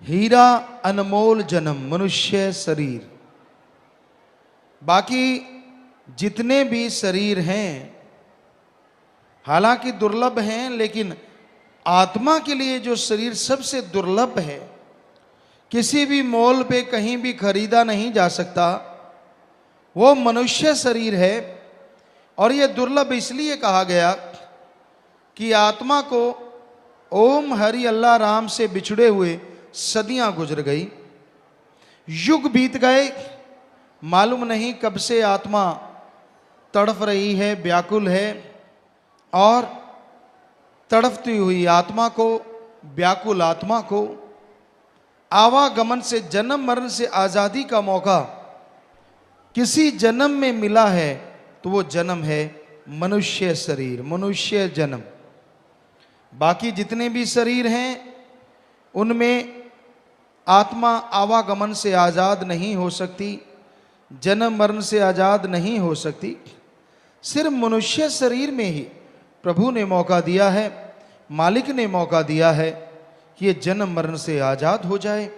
हीरा अनमोल जन्म मनुष्य शरीर। बाकी जितने भी शरीर हैं हालांकि दुर्लभ हैं, लेकिन आत्मा के लिए जो शरीर सबसे दुर्लभ है, किसी भी मोल पे कहीं भी खरीदा नहीं जा सकता, वो मनुष्य शरीर है। और ये दुर्लभ इसलिए कहा गया कि आत्मा को ओम हरि अल्लाह राम से बिछड़े हुए सदियां गुजर गई, युग बीत गए, मालूम नहीं कब से आत्मा तड़फ रही है, व्याकुल है। और तड़फती हुई आत्मा को, व्याकुल आत्मा को आवागमन से, जन्म मरण से आज़ादी का मौका किसी जन्म में मिला है तो वो जन्म है मनुष्य शरीर, मनुष्य जन्म। बाकी जितने भी शरीर हैं उनमें आत्मा आवागमन से आज़ाद नहीं हो सकती, जन्म मरण से आज़ाद नहीं हो सकती। सिर्फ मनुष्य शरीर में ही प्रभु ने मौका दिया है, मालिक ने मौका दिया है कि ये जन्म मरण से आज़ाद हो जाए।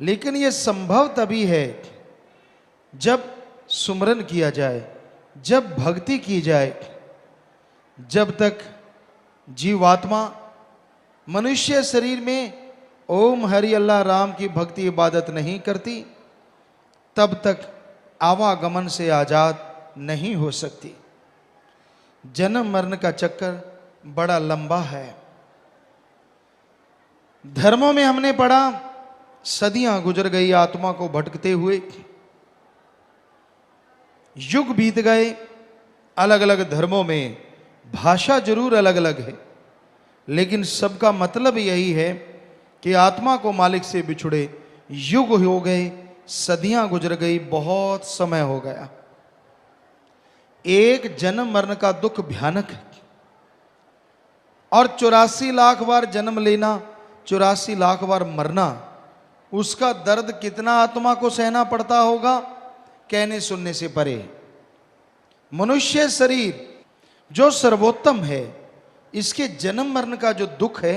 लेकिन ये संभव तभी है जब सुमरन किया जाए, जब भक्ति की जाए। जब तक जीवात्मा मनुष्य शरीर में ओम हरि अल्लाह राम की भक्ति इबादत नहीं करती, तब तक आवागमन से आज़ाद नहीं हो सकती। जन्म मरण का चक्कर बड़ा लंबा है। धर्मों में हमने पढ़ा सदियां गुजर गई आत्मा को भटकते हुए, युग बीत गए। अलग अलग धर्मों में भाषा जरूर अलग अलग है, लेकिन सबका मतलब यही है कि आत्मा को मालिक से बिछुड़े युग हो गए, सदियां गुजर गई, बहुत समय हो गया। एक जन्म मरण का दुख भयानक है। और 84 लाख बार जन्म लेना, 84 लाख बार मरना, उसका दर्द कितना आत्मा को सहना पड़ता होगा, कहने सुनने से परे। मनुष्य शरीर जो सर्वोत्तम है, इसके जन्म मरण का जो दुख है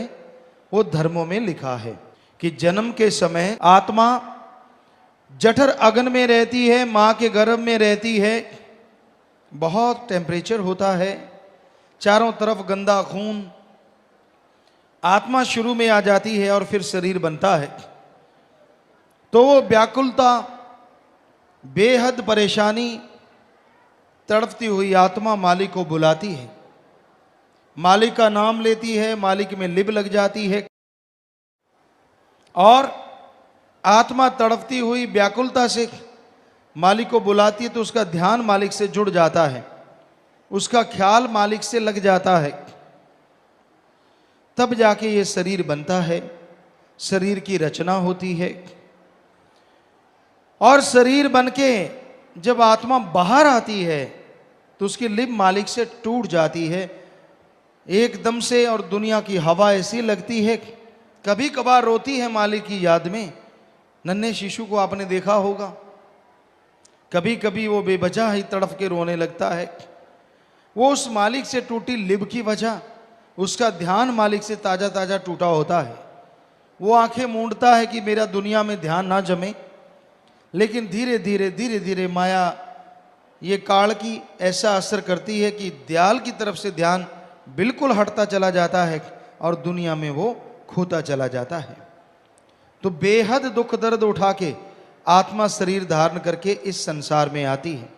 वो धर्मों में लिखा है कि जन्म के समय आत्मा जठर अग्न में रहती है, मां के गर्भ में रहती है, बहुत टेम्परेचर होता है, चारों तरफ गंदा खून। आत्मा शुरू में आ जाती है और फिर शरीर बनता है, तो वो व्याकुलता, बेहद परेशानी, तड़पती हुई आत्मा मालिक को बुलाती है, मालिक का नाम लेती है, मालिक में लिब लग जाती है। और आत्मा तड़पती हुई व्याकुलता से मालिक को बुलाती है, तो उसका ध्यान मालिक से जुड़ जाता है, उसका ख्याल मालिक से लग जाता है, तब जाके ये शरीर बनता है, शरीर की रचना होती है। और शरीर बनके जब आत्मा बाहर आती है तो उसकी लिब मालिक से टूट जाती है एकदम से, और दुनिया की हवा ऐसी लगती है, कभी कभार रोती है मालिक की याद में। नन्हे शिशु को आपने देखा होगा, कभी कभी वो बेवजह ही तड़फ के रोने लगता है। वो उस मालिक से टूटी लिब की वजह, उसका ध्यान मालिक से ताजा ताजा टूटा होता है। वो आंखें मूंदता है कि मेरा दुनिया में ध्यान ना जमे, लेकिन धीरे धीरे माया ये काल की ऐसा असर करती है कि दयाल की तरफ से ध्यान बिल्कुल हटता चला जाता है और दुनिया में वो खोता चला जाता है। तो बेहद दुख दर्द उठा के आत्मा शरीर धारण करके इस संसार में आती है,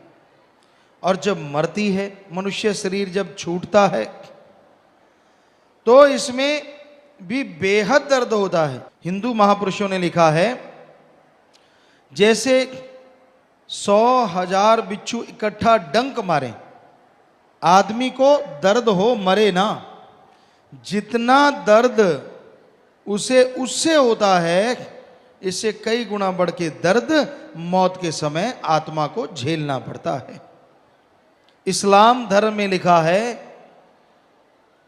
और जब मरती है, मनुष्य शरीर जब छूटता है, तो इसमें भी बेहद दर्द होता है। हिंदू महापुरुषों ने लिखा है, जैसे 100,000 बिच्छू इकट्ठा डंक मारे, आदमी को दर्द हो मरे ना, जितना दर्द उसे उससे होता है, इससे कई गुना बढ़ के दर्द मौत के समय आत्मा को झेलना पड़ता है। इस्लाम धर्म में लिखा है,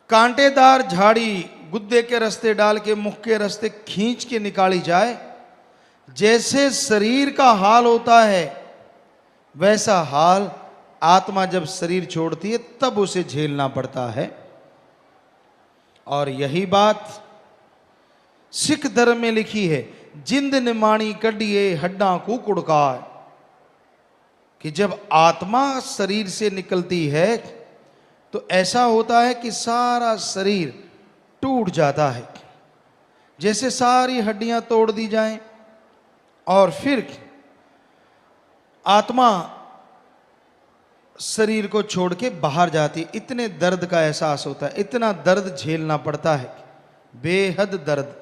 कांटेदार झाड़ी गुद्दे के रास्ते डाल के मुख के रास्ते खींच के निकाली जाए, जैसे शरीर का हाल होता है वैसा हाल आत्मा जब शरीर छोड़ती है तब उसे झेलना पड़ता है। और यही बात सिख धर्म में लिखी है, जिंद निमाणी कडिए हड्डा को कुड़काय, कि जब आत्मा शरीर से निकलती है तो ऐसा होता है कि सारा शरीर टूट जाता है, जैसे सारी हड्डियां तोड़ दी जाएं, और फिर आत्मा शरीर को छोड़ के बाहर जाती है। इतने दर्द का एहसास होता है, इतना दर्द झेलना पड़ता है, बेहद दर्द।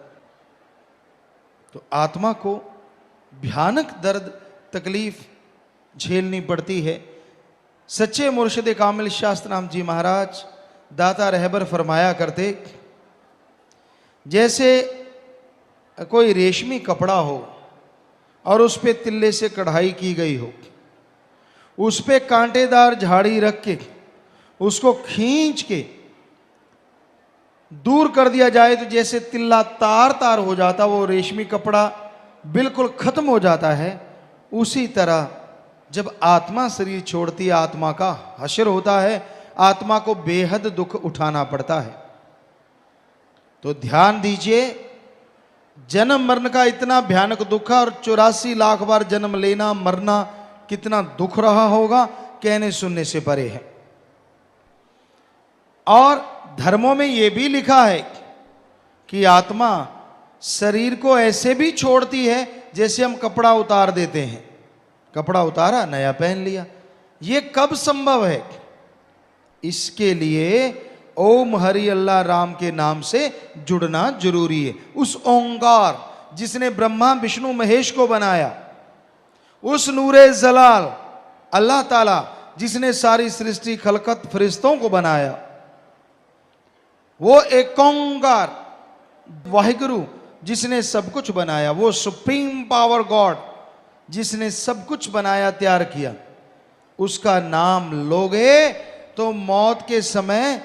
तो आत्मा को भयानक दर्द तकलीफ झेलनी पड़ती है। सच्चे मुर्शिद कामिल शास्त्राम जी महाराज दाता रहबर फरमाया करते, जैसे कोई रेशमी कपड़ा हो और उस पे तिल्ले से कढ़ाई की गई हो, उस पे कांटेदार झाड़ी रख के उसको खींच के दूर कर दिया जाए तो जैसे तिल्ला तार तार हो जाता, वो रेशमी कपड़ा बिल्कुल खत्म हो जाता है। उसी तरह जब आत्मा शरीर छोड़ती है, आत्मा का हश्र होता है, आत्मा को बेहद दुख उठाना पड़ता है। तो ध्यान दीजिए, जन्म मरण का इतना भयानक दुख है, और 84 लाख बार जन्म लेना मरना कितना दुख रहा होगा, कहने सुनने से परे है। और धर्मों में यह भी लिखा है कि आत्मा शरीर को ऐसे भी छोड़ती है जैसे हम कपड़ा उतार देते हैं, कपड़ा उतारा नया पहन लिया। यह कब संभव है? इसके लिए ओम हरि अल्लाह राम के नाम से जुड़ना जरूरी है। उस ओंकार जिसने ब्रह्मा विष्णु महेश को बनाया, उस नूरे जलाल अल्लाह ताला जिसने सारी सृष्टि खलकत फरिश्तों को बनाया, वो एक ओंकार वाहिगुरु जिसने सब कुछ बनाया, वो सुप्रीम पावर गॉड जिसने सब कुछ बनाया तैयार किया, उसका नाम लोगे तो मौत के समय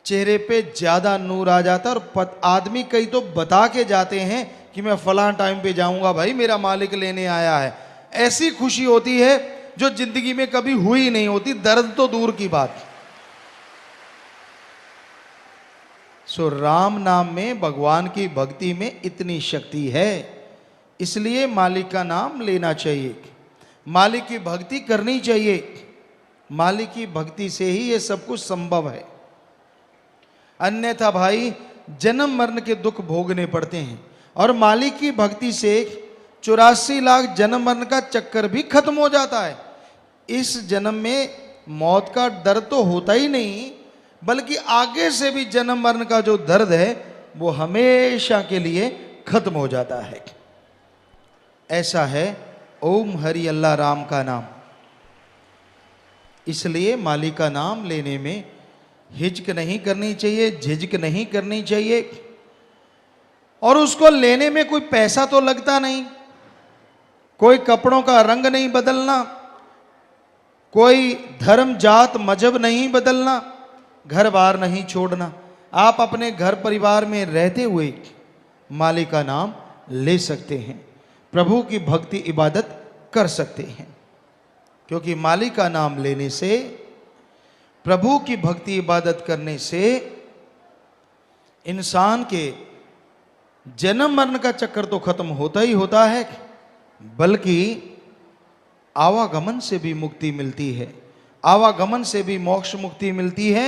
चेहरे पे ज्यादा नूर आ जाता। और आदमी कई तो बता के जाते हैं कि मैं फलां टाइम पे जाऊंगा, भाई मेरा मालिक लेने आया है। ऐसी खुशी होती है जो जिंदगी में कभी हुई नहीं होती, दर्द तो दूर की बात। सो राम नाम में, भगवान की भक्ति में इतनी शक्ति है, इसलिए मालिक का नाम लेना चाहिए, मालिक की भक्ति करनी चाहिए। मालिक की भक्ति से ही ये सब कुछ संभव है, अन्यथा भाई जन्म मरण के दुख भोगने पड़ते हैं। और मालिक की भक्ति से 84 लाख जन्म मरण का चक्कर भी खत्म हो जाता है। इस जन्म में मौत का डर तो होता ही नहीं, बल्कि आगे से भी जन्म मरण का जो दर्द है वो हमेशा के लिए खत्म हो जाता है। ऐसा है ओम हरि अल्लाह राम का नाम। इसलिए मालिक का नाम लेने में हिचक नहीं करनी चाहिए, झिझक नहीं करनी चाहिए। और उसको लेने में कोई पैसा तो लगता नहीं, कोई कपड़ों का रंग नहीं बदलना, कोई धर्म जात मजहब नहीं बदलना, घर बार नहीं छोड़ना। आप अपने घर परिवार में रहते हुए मालिक का नाम ले सकते हैं, प्रभु की भक्ति इबादत कर सकते हैं। क्योंकि मालिक का नाम लेने से, प्रभु की भक्ति इबादत करने से इंसान के जन्म मरण का चक्कर तो खत्म होता ही होता है, बल्कि आवागमन से भी मुक्ति मिलती है, आवागमन से भी मोक्ष मुक्ति मिलती है।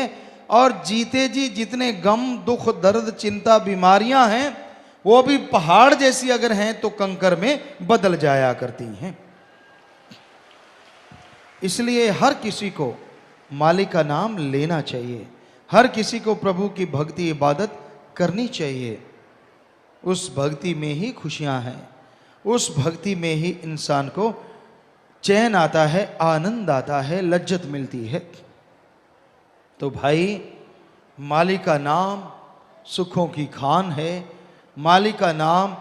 और जीते जी जितने गम दुख दर्द चिंता बीमारियां हैं, वो भी पहाड़ जैसी अगर हैं तो कंकर में बदल जाया करती हैं। इसलिए हर किसी को मालिक का नाम लेना चाहिए, हर किसी को प्रभु की भक्ति इबादत करनी चाहिए। उस भक्ति में ही खुशियां हैं, उस भक्ति में ही इंसान को चैन आता है, आनंद आता है, लज्जत मिलती है। तो भाई मालिक का नाम सुखों की खान है, मालिक का नाम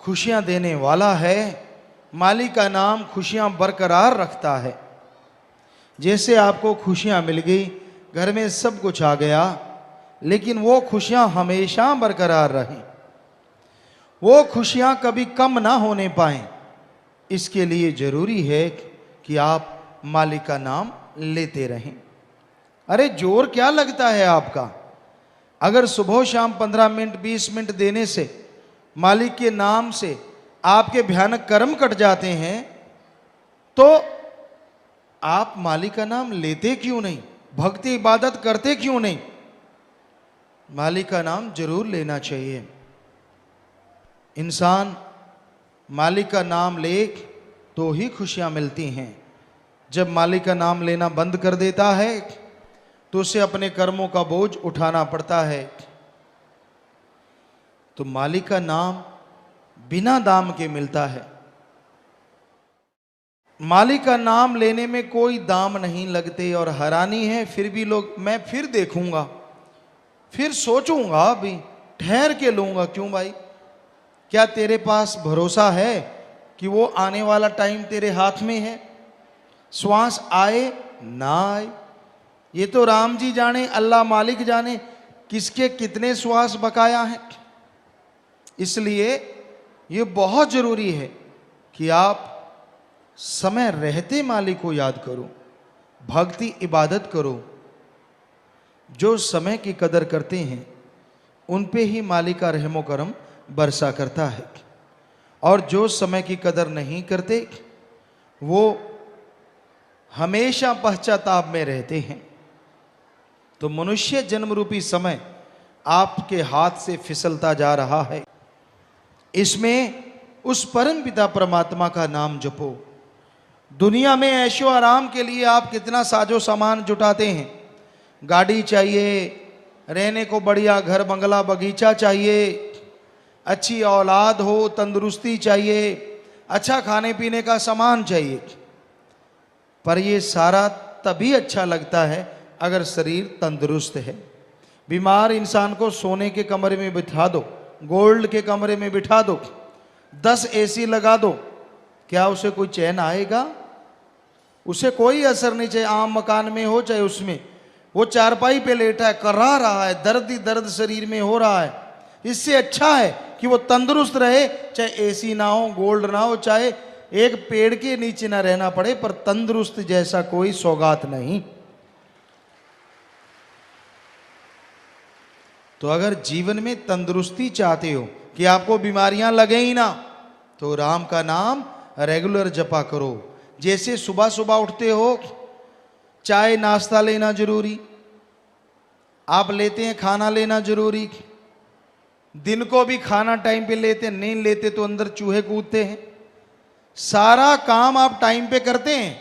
खुशियां देने वाला है, मालिक का नाम खुशियां बरकरार रखता है। जैसे आपको खुशियां मिल गई, घर में सब कुछ आ गया, लेकिन वो खुशियां हमेशा बरकरार रहें, वो खुशियां कभी कम ना होने पाएं, इसके लिए जरूरी है कि आप मालिक का नाम लेते रहें। अरे जोर क्या लगता है आपका? अगर सुबह शाम 15 मिनट 20 मिनट देने से मालिक के नाम से आपके भयानक कर्म कट जाते हैं, तो आप मालिक का नाम लेते क्यों नहीं, भक्ति इबादत करते क्यों नहीं? मालिक का नाम जरूर लेना चाहिए। इंसान मालिक का नाम ले तो ही खुशियां मिलती हैं। जब मालिक का नाम लेना बंद कर देता है तो उसे अपने कर्मों का बोझ उठाना पड़ता है। तो मालिक का नाम बिना दाम के मिलता है। मालिक का नाम लेने में कोई दाम नहीं लगते। और हैरानी है, फिर भी लोग मैं फिर देखूंगा, फिर सोचूंगा, अभी ठहर के लूंगा। क्यों भाई? क्या तेरे पास भरोसा है कि वो आने वाला टाइम तेरे हाथ में है? श्वास आए ना आए, ये तो राम जी जाने, अल्लाह मालिक जाने किसके कितने श्वास बकाया हैं। इसलिए ये बहुत जरूरी है कि आप समय रहते मालिक को याद करो, भक्ति इबादत करो। जो समय की कदर करते हैं उन पे ही मालिक का रहमो करम बरसा करता है। और जो समय की कदर नहीं करते वो हमेशा पश्चाताप में रहते हैं। तो मनुष्य जन्म रूपी समय आपके हाथ से फिसलता जा रहा है। इसमें उस परम पिता परमात्मा का नाम जपो। दुनिया में ऐशो आराम के लिए आप कितना साजो सामान जुटाते हैं। गाड़ी चाहिए, रहने को बढ़िया घर बंगला बगीचा चाहिए, अच्छी औलाद हो, तंदुरुस्ती चाहिए, अच्छा खाने पीने का सामान चाहिए। पर ये सारा तभी अच्छा लगता है अगर शरीर तंदुरुस्त है। बीमार इंसान को सोने के कमरे में बिठा दो, गोल्ड के कमरे में बिठा दो, 10 एसी लगा दो, क्या उसे कोई चैन आएगा? उसे कोई असर नहीं, चाहे आम मकान में हो चाहे उसमें। वो चारपाई पे लेटा है, कर्रा रहा है, दर्द ही दर्द शरीर में हो रहा है। इससे अच्छा है कि वो तंदुरुस्त रहे, चाहे एसी ना हो, गोल्ड ना हो, चाहे एक पेड़ के नीचे ना रहना पड़े, पर तंदुरुस्त जैसा कोई सौगात नहीं। तो अगर जीवन में तंदुरुस्ती चाहते हो कि आपको बीमारियां लगे ही ना, तो राम का नाम रेगुलर जपा करो। जैसे सुबह सुबह उठते हो, चाय नाश्ता लेना जरूरी, आप लेते हैं, खाना लेना जरूरी, दिन को भी खाना टाइम पे लेते हैं, नहीं लेते तो अंदर चूहे कूदते हैं। सारा काम आप टाइम पे करते हैं।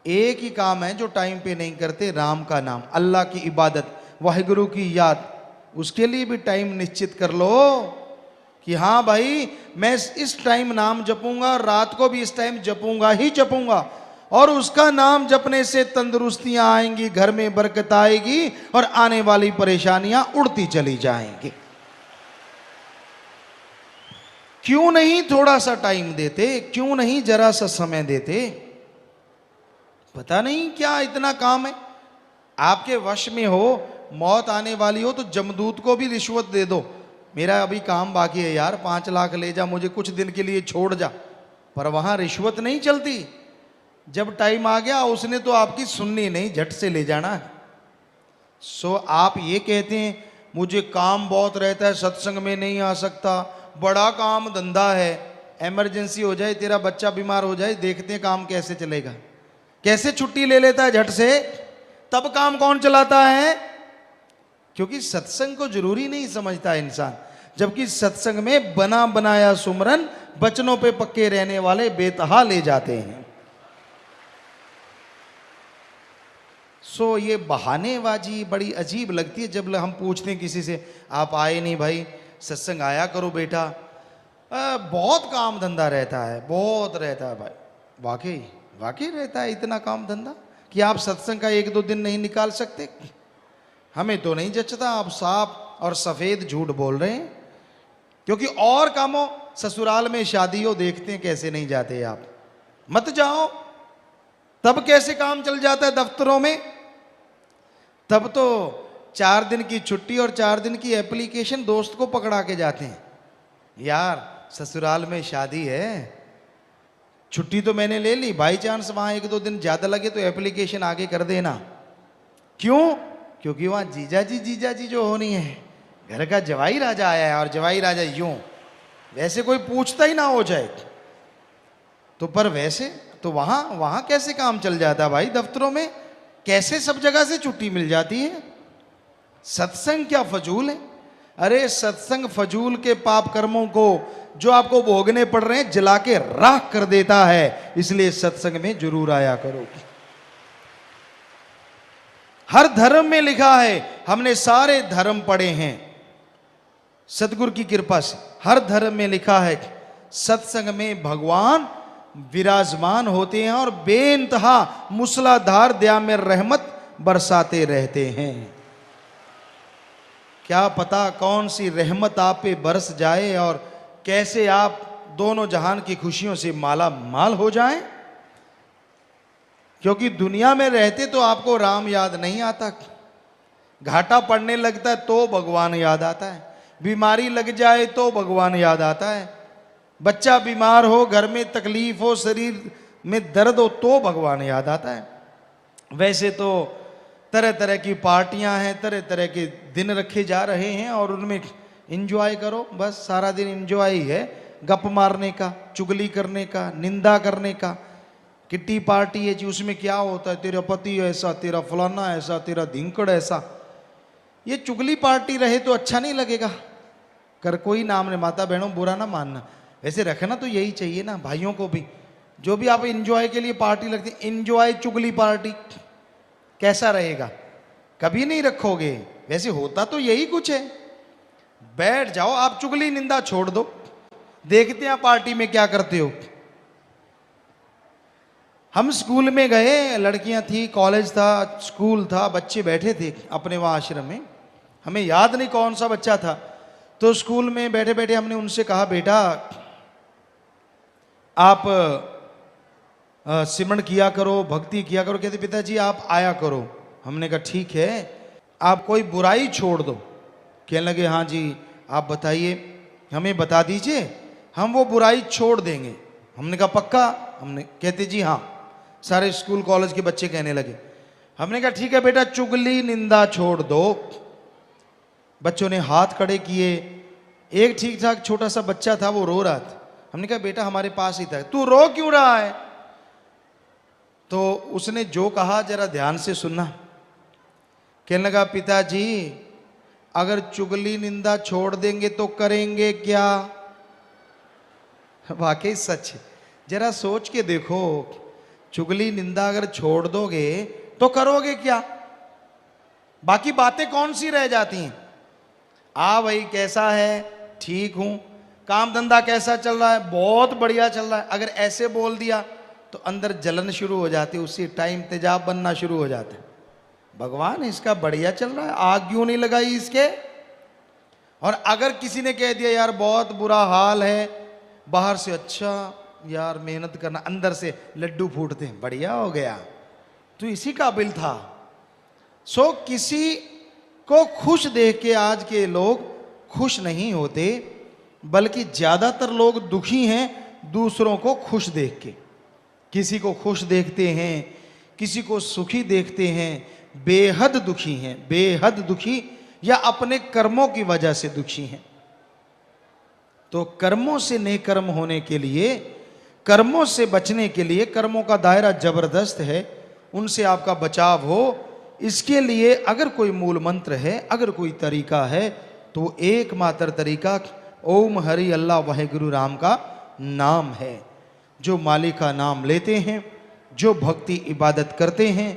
एक ही काम है जो टाइम पे नहीं करते, राम का नाम, अल्लाह की इबादत, वाहिगुरु की याद। उसके लिए भी टाइम निश्चित कर लो कि हाँ भाई मैं इस टाइम नाम जपूंगा, रात को भी इस टाइम जपूंगा ही जपूंगा। और उसका नाम जपने से तंदुरुस्तियां आएंगी, घर में बरकत आएगी और आने वाली परेशानियां उड़ती चली जाएंगी। क्यों नहीं थोड़ा सा टाइम देते, क्यों नहीं जरा सा समय देते? पता नहीं क्या इतना काम है आपके वश में हो, मौत आने वाली हो तो जमदूत को भी रिश्वत दे दो, मेरा अभी काम बाकी है यार, 5 लाख ले जा, मुझे कुछ दिन के लिए छोड़ जा। पर वहां रिश्वत नहीं चलती। जब टाइम आ गया उसने तो आपकी सुननी नहीं, झट से ले जाना है। सो आप ये कहते हैं मुझे काम बहुत रहता है, सत्संग में नहीं आ सकता, बड़ा काम धंधा है, इमरजेंसी हो जाए, तेरा बच्चा बीमार हो जाए, देखते हैं काम कैसे चलेगा। कैसे छुट्टी ले लेता है झट से, तब काम कौन चलाता है? क्योंकि सत्संग को जरूरी नहीं समझता इंसान। जबकि सत्संग में बना बनाया सुमरन बचनों पे पक्के रहने वाले बेतहा ले जाते हैं। सो ये बहानेबाजी बड़ी अजीब लगती है। जब हम पूछते हैं किसी से, आप आए नहीं भाई, सत्संग आया करो बेटा, बहुत काम धंधा रहता है, बहुत रहता है भाई। वाकई वाकई रहता है इतना काम धंधा कि आप सत्संग का 1-2 दिन नहीं निकाल सकते? हमें तो नहीं जचता, आप साफ और सफेद झूठ बोल रहे हैं। क्योंकि और कामों, ससुराल में शादी हो, देखते हैं कैसे नहीं जाते आप, मत जाओ। तब कैसे काम चल जाता है दफ्तरों में? तब तो 4 दिन की छुट्टी और 4 दिन की एप्लीकेशन दोस्त को पकड़ा के जाते हैं। यार ससुराल में शादी है, छुट्टी तो मैंने ले ली, बाई चांस वहां 1-2 दिन ज्यादा लगे तो एप्लीकेशन आगे कर देना। क्यों? क्योंकि वहां जीजा जी जो होनी है घर का जवाई राजा आया है और जवाई राजा यूं, वैसे कोई पूछता ही ना हो जाए तो, पर वैसे तो वहां वहां कैसे काम चल जाता भाई, दफ्तरों में कैसे सब जगह से छुट्टी मिल जाती है। सत्संग क्या फजूल है? अरे सत्संग फजूल के पाप कर्मों को जो आपको भोगने पड़ रहे हैं जला के राख कर देता है, इसलिए सत्संग में जरूर आया करो। हर धर्म में लिखा है, हमने सारे धर्म पढ़े हैं सदगुरु की कृपा से, हर धर्म में लिखा है सत्संग में भगवान विराजमान होते हैं और बेइंतहा मूसलाधार दया में रहमत बरसाते रहते हैं। क्या पता कौन सी रहमत आप पे बरस जाए और कैसे आप दोनों जहान की खुशियों से माला माल हो जाएं। क्योंकि दुनिया में रहते तो आपको राम याद नहीं आता, घाटा पड़ने लगता है तो भगवान याद आता है, बीमारी लग जाए तो भगवान याद आता है, बच्चा बीमार हो, घर में तकलीफ हो, शरीर में दर्द हो तो भगवान याद आता है। वैसे तो तरह तरह की पार्टियां हैं, तरह तरह के दिन रखे जा रहे हैं और उनमें एंजॉय करो, बस सारा दिन एंजॉय ही है, गप मारने का, चुगली करने का, निंदा करने का। किट्टी पार्टी है जी, उसमें क्या होता है, तेरा पति ऐसा, तेरा फलाना ऐसा, तेरा धिंकड़ ऐसा। ये चुगली पार्टी रहे तो अच्छा नहीं लगेगा, कर कोई नाम ने, माता बहनों बुरा ना मानना, वैसे रखना तो यही चाहिए ना भाइयों को भी। जो भी आप एंजॉय के लिए पार्टी लगती है, एंजॉय चुगली पार्टी कैसा रहेगा, कभी नहीं रखोगे। वैसे होता तो यही कुछ है, बैठ जाओ आप, चुगली निंदा छोड़ दो, देखते हैं पार्टी में क्या करते हो। हम स्कूल में गए, लड़कियां थी, कॉलेज था, स्कूल था, बच्चे बैठे थे अपने वहां आश्रम में, हमें याद नहीं कौन सा बच्चा था। तो स्कूल में बैठे बैठे हमने उनसे कहा, बेटा आप सिमरन किया करो, भक्ति किया करो। कहते पिताजी आप आया करो। हमने कहा ठीक है, आप कोई बुराई छोड़ दो। कहने लगे हाँ जी आप बताइए, हमें बता दीजिए, हम वो बुराई छोड़ देंगे। हमने कहा पक्का? हमने कहते जी हाँ। सारे स्कूल कॉलेज के बच्चे कहने लगे। हमने कहा ठीक है बेटा, चुगली निंदा छोड़ दो। बच्चों ने हाथ खड़े किए। एक ठीक ठाक छोटा सा बच्चा था, वो रो रहा था। हमने कहा बेटा हमारे पास ही था, तू रो क्यों रहा है? तो उसने जो कहा जरा ध्यान से सुनना। कहने लगा पिताजी अगर चुगली निंदा छोड़ देंगे तो करेंगे क्या? वाकई सच है, जरा सोच के देखो, चुगली निंदा अगर छोड़ दोगे तो करोगे क्या? बाकी बातें कौन सी रह जाती हैं? भाई कैसा है? ठीक हूं। काम धंधा कैसा चल रहा है? बहुत बढ़िया चल रहा है। अगर ऐसे बोल दिया तो अंदर जलन शुरू हो जाती है, उसी टाइम तेजाब बनना शुरू हो जाता है। भगवान इसका बढ़िया चल रहा है, आग क्यों नहीं लगाई इसके? और अगर किसी ने कह दिया यार बहुत बुरा हाल है, बाहर से अच्छा यार मेहनत करना, अंदर से लड्डू फूटते हैं, बढ़िया हो गया, तू इसी काबिल था। सो किसी को खुश देख के आज के लोग खुश नहीं होते, बल्कि ज्यादातर लोग दुखी हैं दूसरों को खुश देख के। किसी को खुश देखते हैं, किसी को सुखी देखते हैं, बेहद दुखी हैं, बेहद दुखी, या अपने कर्मों की वजह से दुखी हैं। तो कर्मों से नेकर्म होने के लिए, कर्मों से बचने के लिए, कर्मों का दायरा जबरदस्त है, उनसे आपका बचाव हो, इसके लिए अगर कोई मूल मंत्र है, अगर कोई तरीका है, तो एकमात्र तरीका ओम हरि अल्लाह वाहेगुरु राम का नाम है। जो मालिक का नाम लेते हैं, जो भक्ति इबादत करते हैं,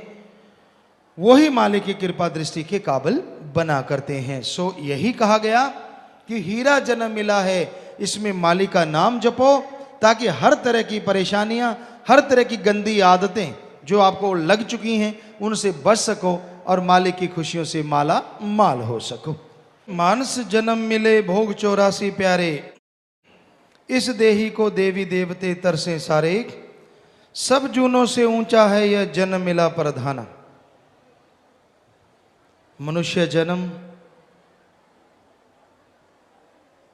वही मालिक की कृपा दृष्टि के काबिल बना करते हैं। सो यही कहा गया कि हीरा जन्म मिला है, इसमें मालिक का नाम जपो, ताकि हर तरह की परेशानियां, हर तरह की गंदी आदतें जो आपको लग चुकी हैं उनसे बच सको और मालिक की खुशियों से माला माल हो सको। मानस जन्म मिले भोग 84 प्यारे, इस देही को देवी देवते तरसे सारे, सब जूनों से ऊंचा है यह जन्म मिला प्रधाना। मनुष्य जन्म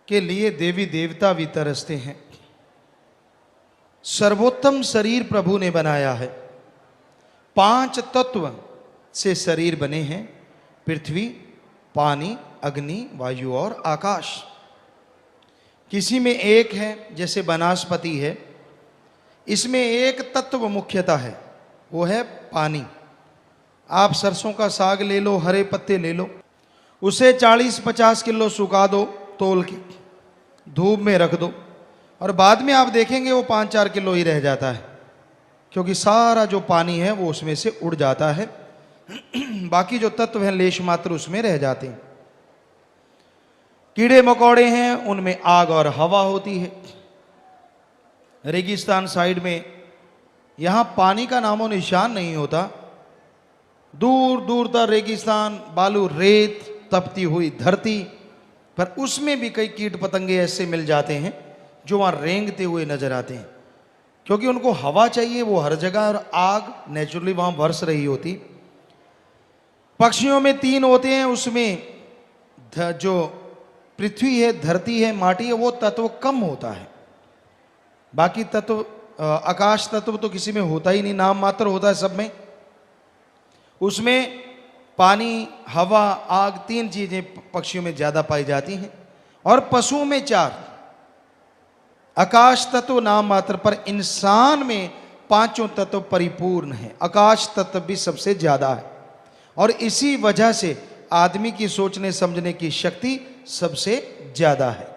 के लिए देवी देवता भी तरसते हैं। सर्वोत्तम शरीर प्रभु ने बनाया है। 5 तत्व से शरीर बने हैं, पृथ्वी, पानी, अग्नि, वायु और आकाश। किसी में एक है, जैसे वनस्पति है, इसमें एक तत्व मुख्यतः है, वो है पानी। आप सरसों का साग ले लो, हरे पत्ते ले लो, उसे 40-50 किलो सुखा दो, तोल के धूप में रख दो, और बाद में आप देखेंगे वो 5-4 किलो ही रह जाता है, क्योंकि सारा जो पानी है वो उसमें से उड़ जाता है। बाकी जो तत्व हैं लेश मात्र उसमें रह जाते हैं। कीड़े मकोड़े हैं, उनमें आग और हवा होती है। रेगिस्तान साइड में यहां पानी का नामो निशान नहीं होता, दूर दूर तक रेगिस्तान, बालू, रेत, तपती हुई धरती, पर उसमें भी कई कीट पतंगे ऐसे मिल जाते हैं जो वहां रेंगते हुए नजर आते हैं, क्योंकि उनको हवा चाहिए, वो हर जगह, और आग नेचुरली वहां बरस रही होती। पक्षियों में 3 होते हैं, उसमें जो पृथ्वी है, धरती है, माटी है, वो तत्व कम होता है। बाकी तत्व, आकाश तत्व तो किसी में होता ही नहीं, नाम मात्र होता है सब में। उसमें पानी, हवा, आग, 3 चीजें पक्षियों में ज्यादा पाई जाती हैं, और पशुओं में 4। आकाश तत्व नाम मात्र, पर इंसान में 5 तत्व परिपूर्ण है। आकाश तत्व भी सबसे ज्यादा है, और इसी वजह से आदमी की सोचने समझने की शक्ति सबसे ज्यादा है।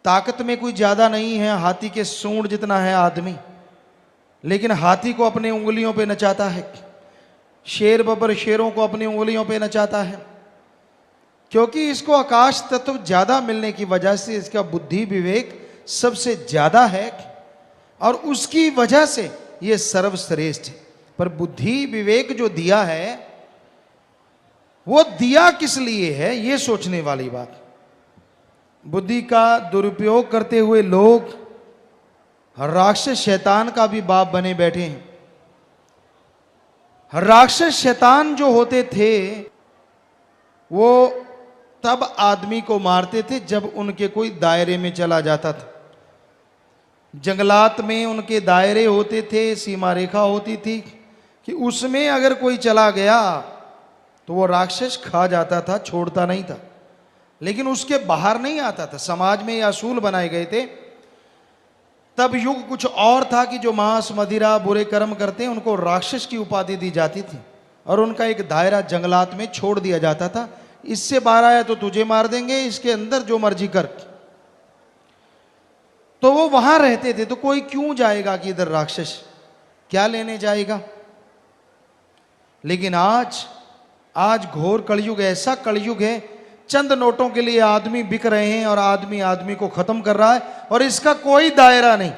ताकत में कोई ज्यादा नहीं है, हाथी के सूंड जितना है आदमी, लेकिन हाथी को अपने उंगलियों पे नचाता है, शेर बब्बर शेरों को अपनी उंगलियों पे नचाता है, क्योंकि इसको आकाश तत्व ज्यादा मिलने की वजह से इसका बुद्धि विवेक सबसे ज्यादा है, और उसकी वजह से यह सर्वश्रेष्ठ है। पर बुद्धि विवेक जो दिया है, वो दिया किस लिए है, ये सोचने वाली बात। बुद्धि का दुरुपयोग करते हुए लोग राक्षस शैतान का भी बाप बने बैठे हैं। राक्षस शैतान जो होते थे वो तब आदमी को मारते थे जब उनके कोई दायरे में चला जाता था। जंगलात में उनके दायरे होते थे, सीमा रेखा होती थी कि उसमें अगर कोई चला गया तो वो राक्षस खा जाता था, छोड़ता नहीं था, लेकिन उसके बाहर नहीं आता था। समाज में ये असूल बनाए गए थे। तब युग कुछ और था कि जो मांस मदिरा बुरे कर्म करते हैं उनको राक्षस की उपाधि दी जाती थी, और उनका एक दायरा जंगलात में छोड़ दिया जाता था। इससे बाहर आया तो तुझे मार देंगे, इसके अंदर जो मर्जी कर। तो वो वहां रहते थे। तो कोई क्यों जाएगा कि इधर राक्षस क्या लेने जाएगा। लेकिन आज घोर कलयुग, ऐसा कलयुग है, चंद नोटों के लिए आदमी बिक रहे हैं, और आदमी आदमी को खत्म कर रहा है, और इसका कोई दायरा नहीं।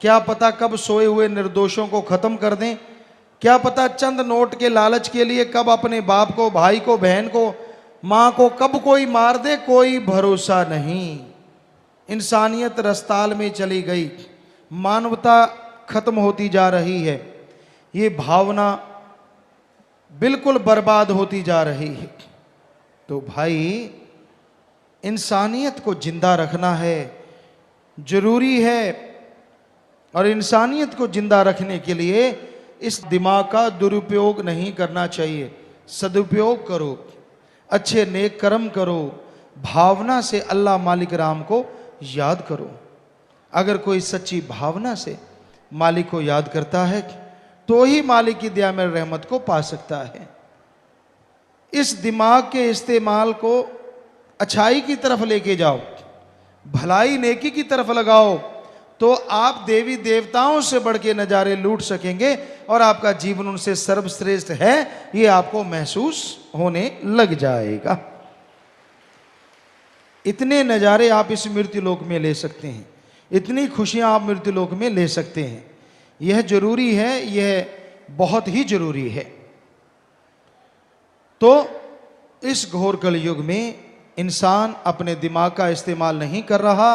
क्या पता कब सोए हुए निर्दोषों को खत्म कर दें, क्या पता चंद नोट के लालच के लिए कब अपने बाप को, भाई को, बहन को, मां को कब कोई मार दे, कोई भरोसा नहीं। इंसानियत रस्ताल में चली गई, मानवता खत्म होती जा रही है, ये भावना बिल्कुल बर्बाद होती जा रही है। तो भाई इंसानियत को जिंदा रखना है, जरूरी है, और इंसानियत को जिंदा रखने के लिए इस दिमाग का दुरुपयोग नहीं करना चाहिए। सदुपयोग करो, अच्छे नेक कर्म करो, भावना से अल्लाह मालिक राम को याद करो। अगर कोई सच्ची भावना से मालिक को याद करता है तो ही मालिक की दया में रहमत को पा सकता है। इस दिमाग के इस्तेमाल को अच्छाई की तरफ लेके जाओ, भलाई नेकी की तरफ लगाओ, तो आप देवी देवताओं से बढ़ के नज़ारे लूट सकेंगे, और आपका जीवन उनसे सर्वश्रेष्ठ है ये आपको महसूस होने लग जाएगा। इतने नज़ारे आप इस मृत्यु लोक में ले सकते हैं, इतनी खुशियां आप मृत्यु लोक में ले सकते हैं। यह जरूरी है, यह बहुत ही जरूरी है। तो इस घोर कलयुग में इंसान अपने दिमाग का इस्तेमाल नहीं कर रहा,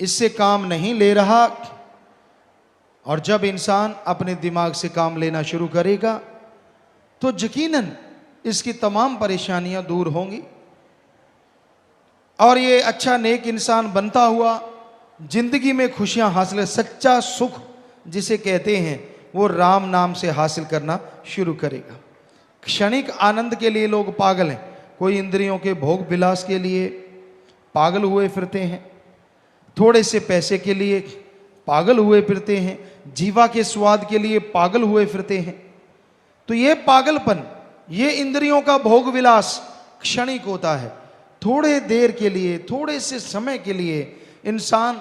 इससे काम नहीं ले रहा, और जब इंसान अपने दिमाग से काम लेना शुरू करेगा तो यकीनन इसकी तमाम परेशानियां दूर होंगी, और ये अच्छा नेक इंसान बनता हुआ जिंदगी में खुशियां हासिल, सच्चा सुख जिसे कहते हैं, वो राम नाम से हासिल करना शुरू करेगा। क्षणिक आनंद के लिए लोग पागल हैं। कोई इंद्रियों के भोग विलास के लिए पागल हुए फिरते हैं, थोड़े से पैसे के लिए पागल हुए फिरते हैं, जीवा के स्वाद के लिए पागल हुए फिरते हैं। तो ये पागलपन, ये इंद्रियों का भोग विलास क्षणिक होता है। थोड़े देर के लिए, थोड़े से समय के लिए इंसान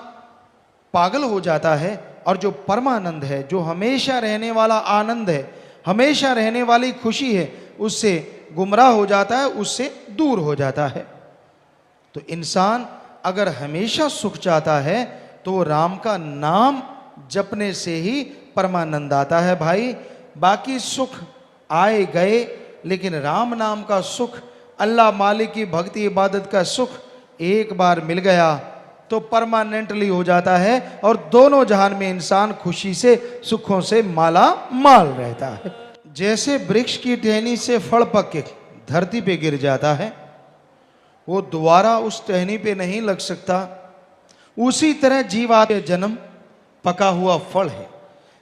पागल हो जाता है, और जो परमानंद है, जो हमेशा रहने वाला आनंद है, हमेशा रहने वाली खुशी है, उससे गुमराह हो जाता है, उससे दूर हो जाता है। तो इंसान अगर हमेशा सुख चाहता है तो राम का नाम जपने से ही परमानंद आता है भाई। बाकी सुख आए गए, लेकिन राम नाम का सुख, अल्लाह मालिक की भक्ति इबादत का सुख एक बार मिल गया तो परमानेंटली हो जाता है, और दोनों जहान में इंसान खुशी से, सुखों से माला माल रहता है। जैसे वृक्ष की टहनी से फल पक के धरती पे गिर जाता है, वो दोबारा उस टहनी पे नहीं लग सकता, उसी तरह जीवात्मा जन्म पका हुआ फल है,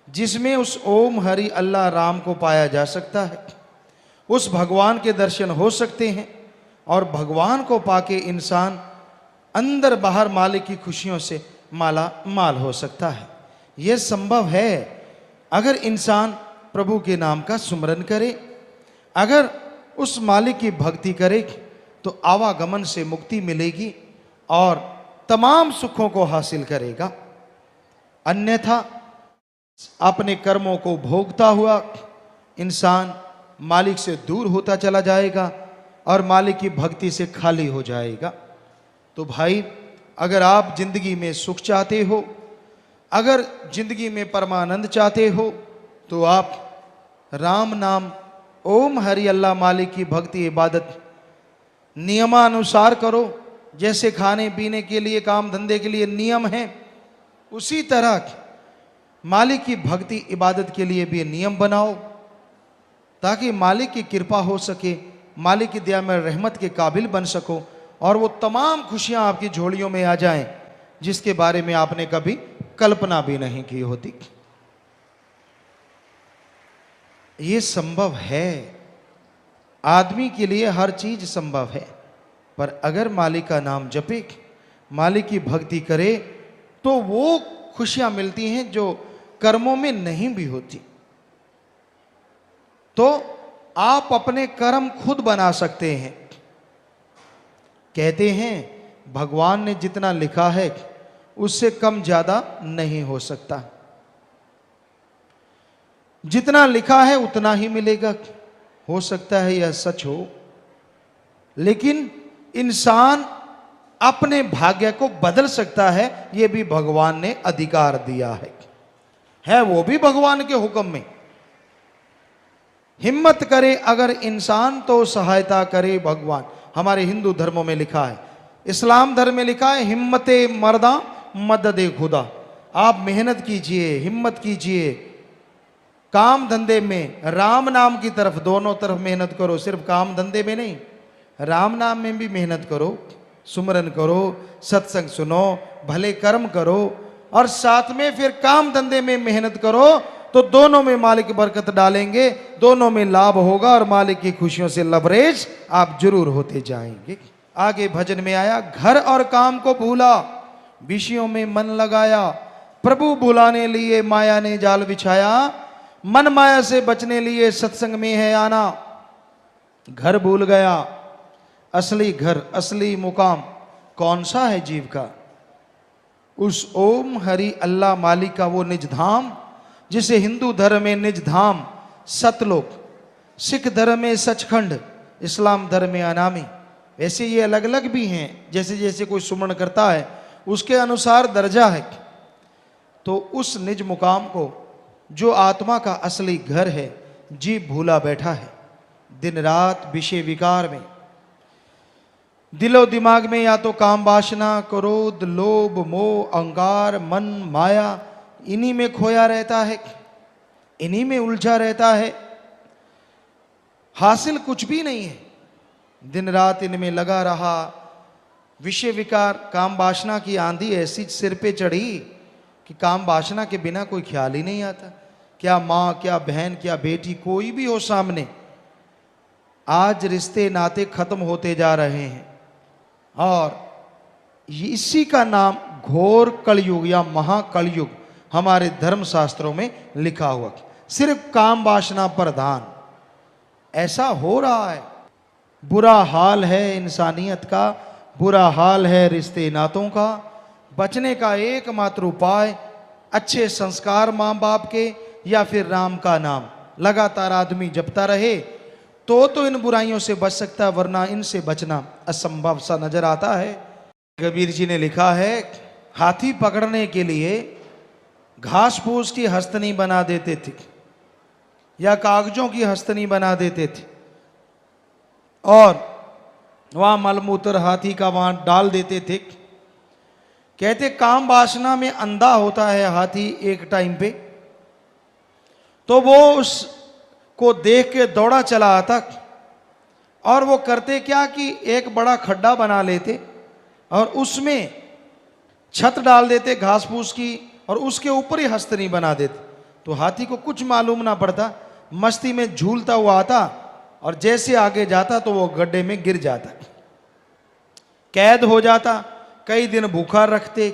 जिसमें उस ओम हरि अल्लाह राम को पाया जा सकता है। उस भगवान के दर्शन हो सकते हैं, और भगवान को पाके इंसान अंदर बाहर मालिक की खुशियों से माला माल हो सकता है। यह संभव है अगर इंसान प्रभु के नाम का सुमरन करे, अगर उस मालिक की भक्ति करे, तो आवागमन से मुक्ति मिलेगी और तमाम सुखों को हासिल करेगा। अन्यथा अपने कर्मों को भोगता हुआ इंसान मालिक से दूर होता चला जाएगा और मालिक की भक्ति से खाली हो जाएगा। तो भाई, अगर आप जिंदगी में सुख चाहते हो, अगर जिंदगी में परमानंद चाहते हो, तो आप राम नाम, ओम हरि अल्लाह मालिक की भक्ति इबादत नियमानुसार करो। जैसे खाने पीने के लिए, काम धंधे के लिए नियम है, उसी तरह मालिक की भक्ति इबादत के लिए भी नियम बनाओ, ताकि मालिक की कृपा हो सके, मालिक की दया में रहमत के काबिल बन सको, और वो तमाम खुशियां आपकी झोलियों में आ जाएं जिसके बारे में आपने कभी कल्पना भी नहीं की होती। ये संभव है, आदमी के लिए हर चीज संभव है, पर अगर मालिक का नाम जपे, मालिक की भक्ति करे, तो वो खुशियां मिलती हैं जो कर्मों में नहीं भी होती। तो आप अपने कर्म खुद बना सकते हैं। कहते हैं भगवान ने जितना लिखा है उससे कम ज्यादा नहीं हो सकता, जितना लिखा है उतना ही मिलेगा। हो सकता है यह सच हो, लेकिन इंसान अपने भाग्य को बदल सकता है, यह भी भगवान ने अधिकार दिया है वो भी भगवान के हुक्म में। हिम्मत करे अगर इंसान तो सहायता करे भगवान। हमारे हिंदू धर्मों में लिखा है, इस्लाम धर्म में लिखा है, हिम्मते मर्दा मददे खुदा। आप मेहनत कीजिए, हिम्मत कीजिए, काम धंधे में राम नाम की तरफ, दोनों तरफ मेहनत करो। सिर्फ काम धंधे में नहीं, राम नाम में भी मेहनत करो, सुमरन करो, सत्संग सुनो, भले कर्म करो, और साथ में फिर काम धंधे में मेहनत करो, तो दोनों में मालिक बरकत डालेंगे, दोनों में लाभ होगा, और मालिक की खुशियों से लबरेज आप जरूर होते जाएंगे। आगे भजन में आया, घर और काम को भूला, विषयों में मन लगाया, प्रभु भुलाने लिए माया ने जाल बिछाया, मन माया से बचने लिए सत्संग में है आना। घर भूल गया, असली घर, असली मुकाम कौन सा है जीव का? उस ओम हरि अल्लाह मालिक का वो निज धाम, जिसे हिंदू धर्म में निज धाम सतलोक, सिख धर्म में सचखंड, इस्लाम धर्म में अनामी। वैसे ये अलग अलग भी हैं, जैसे जैसे कोई सुमरण करता है उसके अनुसार दर्जा है। तो उस निज मुकाम को, जो आत्मा का असली घर है, जीव भूला बैठा है दिन रात विषय विकार में। दिलो दिमाग में या तो काम वासना, क्रोध, लोभ, मोह, अहंकार, मन, माया, इन्हीं में खोया रहता है, इन्हीं में उलझा रहता है। हासिल कुछ भी नहीं है, दिन रात इनमें लगा रहा। विषय विकार, काम वासना की आंधी ऐसी सिर पे चढ़ी कि काम वासना के बिना कोई ख्याल ही नहीं आता। क्या माँ, क्या बहन, क्या बेटी, कोई भी हो सामने, आज रिश्ते नाते खत्म होते जा रहे हैं और इसी का नाम घोर कलयुग या महाकलयुग हमारे धर्म शास्त्रों में लिखा हुआ। सिर्फ काम वासना प्रधान ऐसा हो रहा है। बुरा हाल है इंसानियत का, बुरा हाल है रिश्ते नातों का। बचने का एकमात्र उपाय अच्छे संस्कार माँ बाप के या फिर राम का नाम लगातार आदमी जपता रहे तो इन बुराइयों से बच सकता है, वरना इनसे बचना असंभव सा नजर आता है। कबीर जी ने लिखा है, हाथी पकड़ने के लिए घास फूस की हस्तनी बना देते थे या कागजों की हस्तनी बना देते थे और वहां मलमूत्र हाथी का वहां डाल देते थे। कहते काम वासना में अंधा होता है हाथी एक टाइम पे, तो वो उसको देख के दौड़ा चला आता और वो करते क्या कि एक बड़ा खड्डा बना लेते और उसमें छत डाल देते घास फूस की और उसके ऊपर ही हस्तनी बना देते। तो हाथी को कुछ मालूम ना पड़ता, मस्ती में झूलता हुआ आता और जैसे आगे जाता तो वो गड्ढे में गिर जाता, कैद हो जाता। कई दिन भूखा रखते,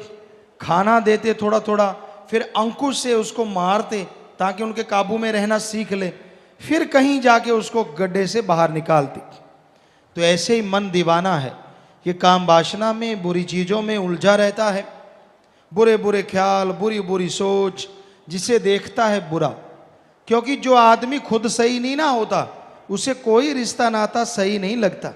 खाना देते थोड़ा थोड़ा, फिर अंकुश से उसको मारते ताकि उनके काबू में रहना सीख ले, फिर कहीं जाके उसको गड्ढे से बाहर निकालते। तो ऐसे ही मन दीवाना है, ये काम वासना में बुरी चीज़ों में उलझा रहता है। बुरे बुरे ख्याल, बुरी बुरी सोच, जिसे देखता है बुरा। क्योंकि जो आदमी खुद सही नहीं ना होता उसे कोई रिश्ता नाता सही नहीं लगता।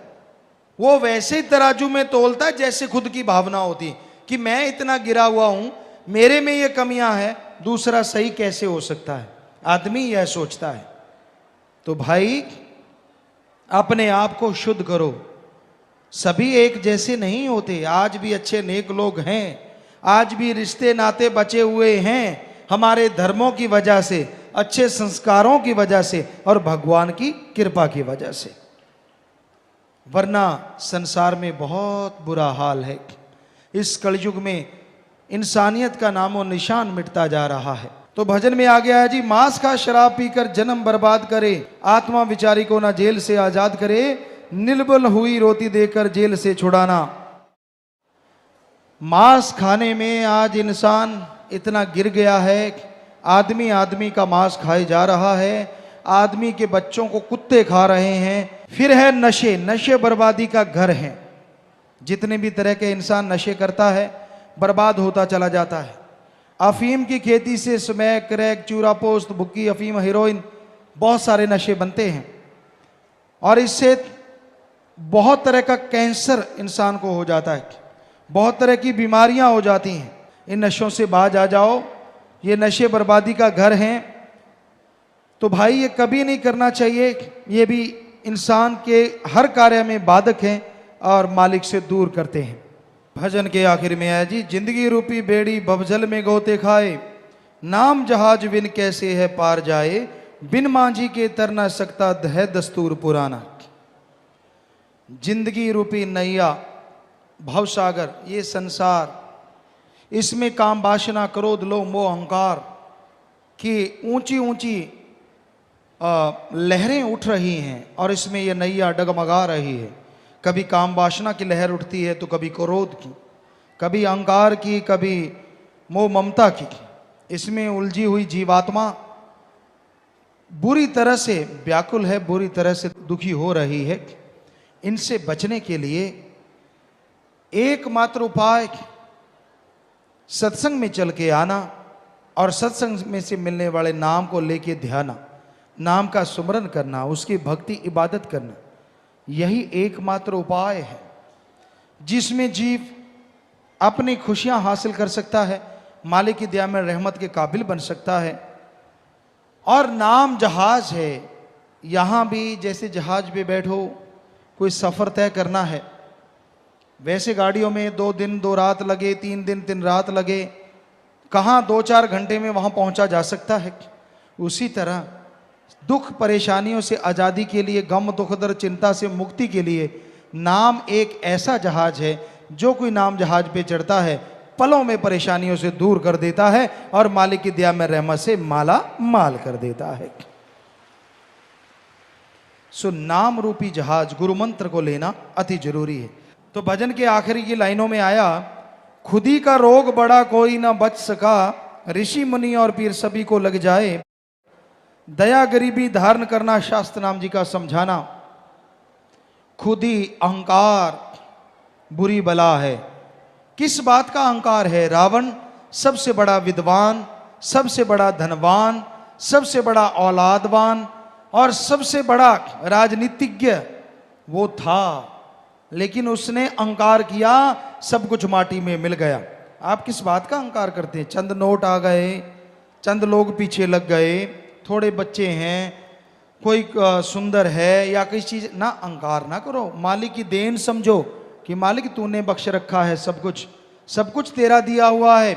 वो वैसे ही तराजू में तोलता है जैसे खुद की भावना होती कि मैं इतना गिरा हुआ हूं, मेरे में ये कमियां हैं, दूसरा सही कैसे हो सकता है, आदमी यह सोचता है। तो भाई अपने आप को शुद्ध करो। सभी एक जैसे नहीं होते, आज भी अच्छे नेक लोग हैं, आज भी रिश्ते नाते बचे हुए हैं हमारे धर्मों की वजह से, अच्छे संस्कारों की वजह से और भगवान की कृपा की वजह से। वरना संसार में बहुत बुरा हाल है। इस कलयुग में इंसानियत का नामो निशान मिटता जा रहा है। तो भजन में आ गया है जी, मांस का शराब पीकर जन्म बर्बाद करे, आत्मा विचारी को ना जेल से आजाद करे, निर्बल हुई रोटी देकर जेल से छुड़ाना। मांस खाने में आज इंसान इतना गिर गया है, आदमी आदमी का मांस खाए जा रहा है, आदमी के बच्चों को कुत्ते खा रहे हैं। फिर है नशे, नशे बर्बादी का घर है। जितने भी तरह के इंसान नशे करता है बर्बाद होता चला जाता है। अफीम की खेती से स्मैक, क्रैक, चूरा पोस्त, भुक्की, अफीम, हीरोइन, बहुत सारे नशे बनते हैं और इससे बहुत तरह का कैंसर इंसान को हो जाता है, बहुत तरह की बीमारियां हो जाती हैं। इन नशों से बाज आ जाओ, ये नशे बर्बादी का घर हैं। तो भाई ये कभी नहीं करना चाहिए, ये भी इंसान के हर कार्य में बाधक हैं और मालिक से दूर करते हैं। भजन के आखिर में है जी, जिंदगी रूपी बेड़ी भवजल में गोते खाए, नाम जहाज बिन कैसे है पार जाए, बिन मांझी के तर न सकता है दस्तूर पुराना। जिंदगी रूपी नैया, भवसागर, ये संसार, इसमें काम वासना, क्रोध, लोभ, मोह, अहंकार की ऊंची ऊंची लहरें उठ रही हैं और इसमें यह नैया डगमगा रही है। कभी काम वासना की लहर उठती है तो कभी क्रोध की, कभी अहंकार की, कभी मोह ममता की। इसमें उलझी हुई जीवात्मा बुरी तरह से व्याकुल है, बुरी तरह से दुखी हो रही है। इनसे बचने के लिए एकमात्र उपाय सत्संग में चल के आना और सत्संग में से मिलने वाले नाम को लेके ध्याना, नाम का सुमरन करना, उसकी भक्ति इबादत करना, यही एकमात्र उपाय है जिसमें जीव अपनी खुशियां हासिल कर सकता है, मालिक की दया में रहमत के काबिल बन सकता है। और नाम जहाज है, यहाँ भी जैसे जहाज पे बैठो, कोई सफ़र तय करना है, वैसे गाड़ियों में 2 दिन 2 रात लगे, 3 दिन 3 रात लगे, कहाँ 2-4 घंटे में वहाँ पहुँचा जा सकता है। उसी तरह दुख परेशानियों से आज़ादी के लिए, गम दुख दर्द चिंता से मुक्ति के लिए नाम एक ऐसा जहाज है, जो कोई नाम जहाज पे चढ़ता है पलों में परेशानियों से दूर कर देता है और मालिक की दया में रहमत से माला माल कर देता है। सो नाम रूपी जहाज गुरु मंत्र को लेना अति जरूरी है। तो भजन के आखिरी की लाइनों में आया, खुदी का रोग बड़ा कोई ना बच सका, ऋषि मुनि और पीर सभी को लग जाए, दया गरीबी धारण करना शास्त्र नाम जी का समझाना। खुदी अहंकार बुरी बला है। किस बात का अहंकार है? रावण सबसे बड़ा विद्वान, सबसे बड़ा धनवान, सबसे बड़ा औलादवान और सबसे बड़ा राजनीतिज्ञ वो था, लेकिन उसने अहंकार किया, सब कुछ माटी में मिल गया। आप किस बात का अहंकार करते हैं? चंद नोट आ गए, चंद लोग पीछे लग गए, थोड़े बच्चे हैं, कोई सुंदर है या किसी चीज, ना अहंकार ना करो। मालिक की देन समझो कि मालिक तूने बख्श रखा है, सब कुछ तेरा दिया हुआ है।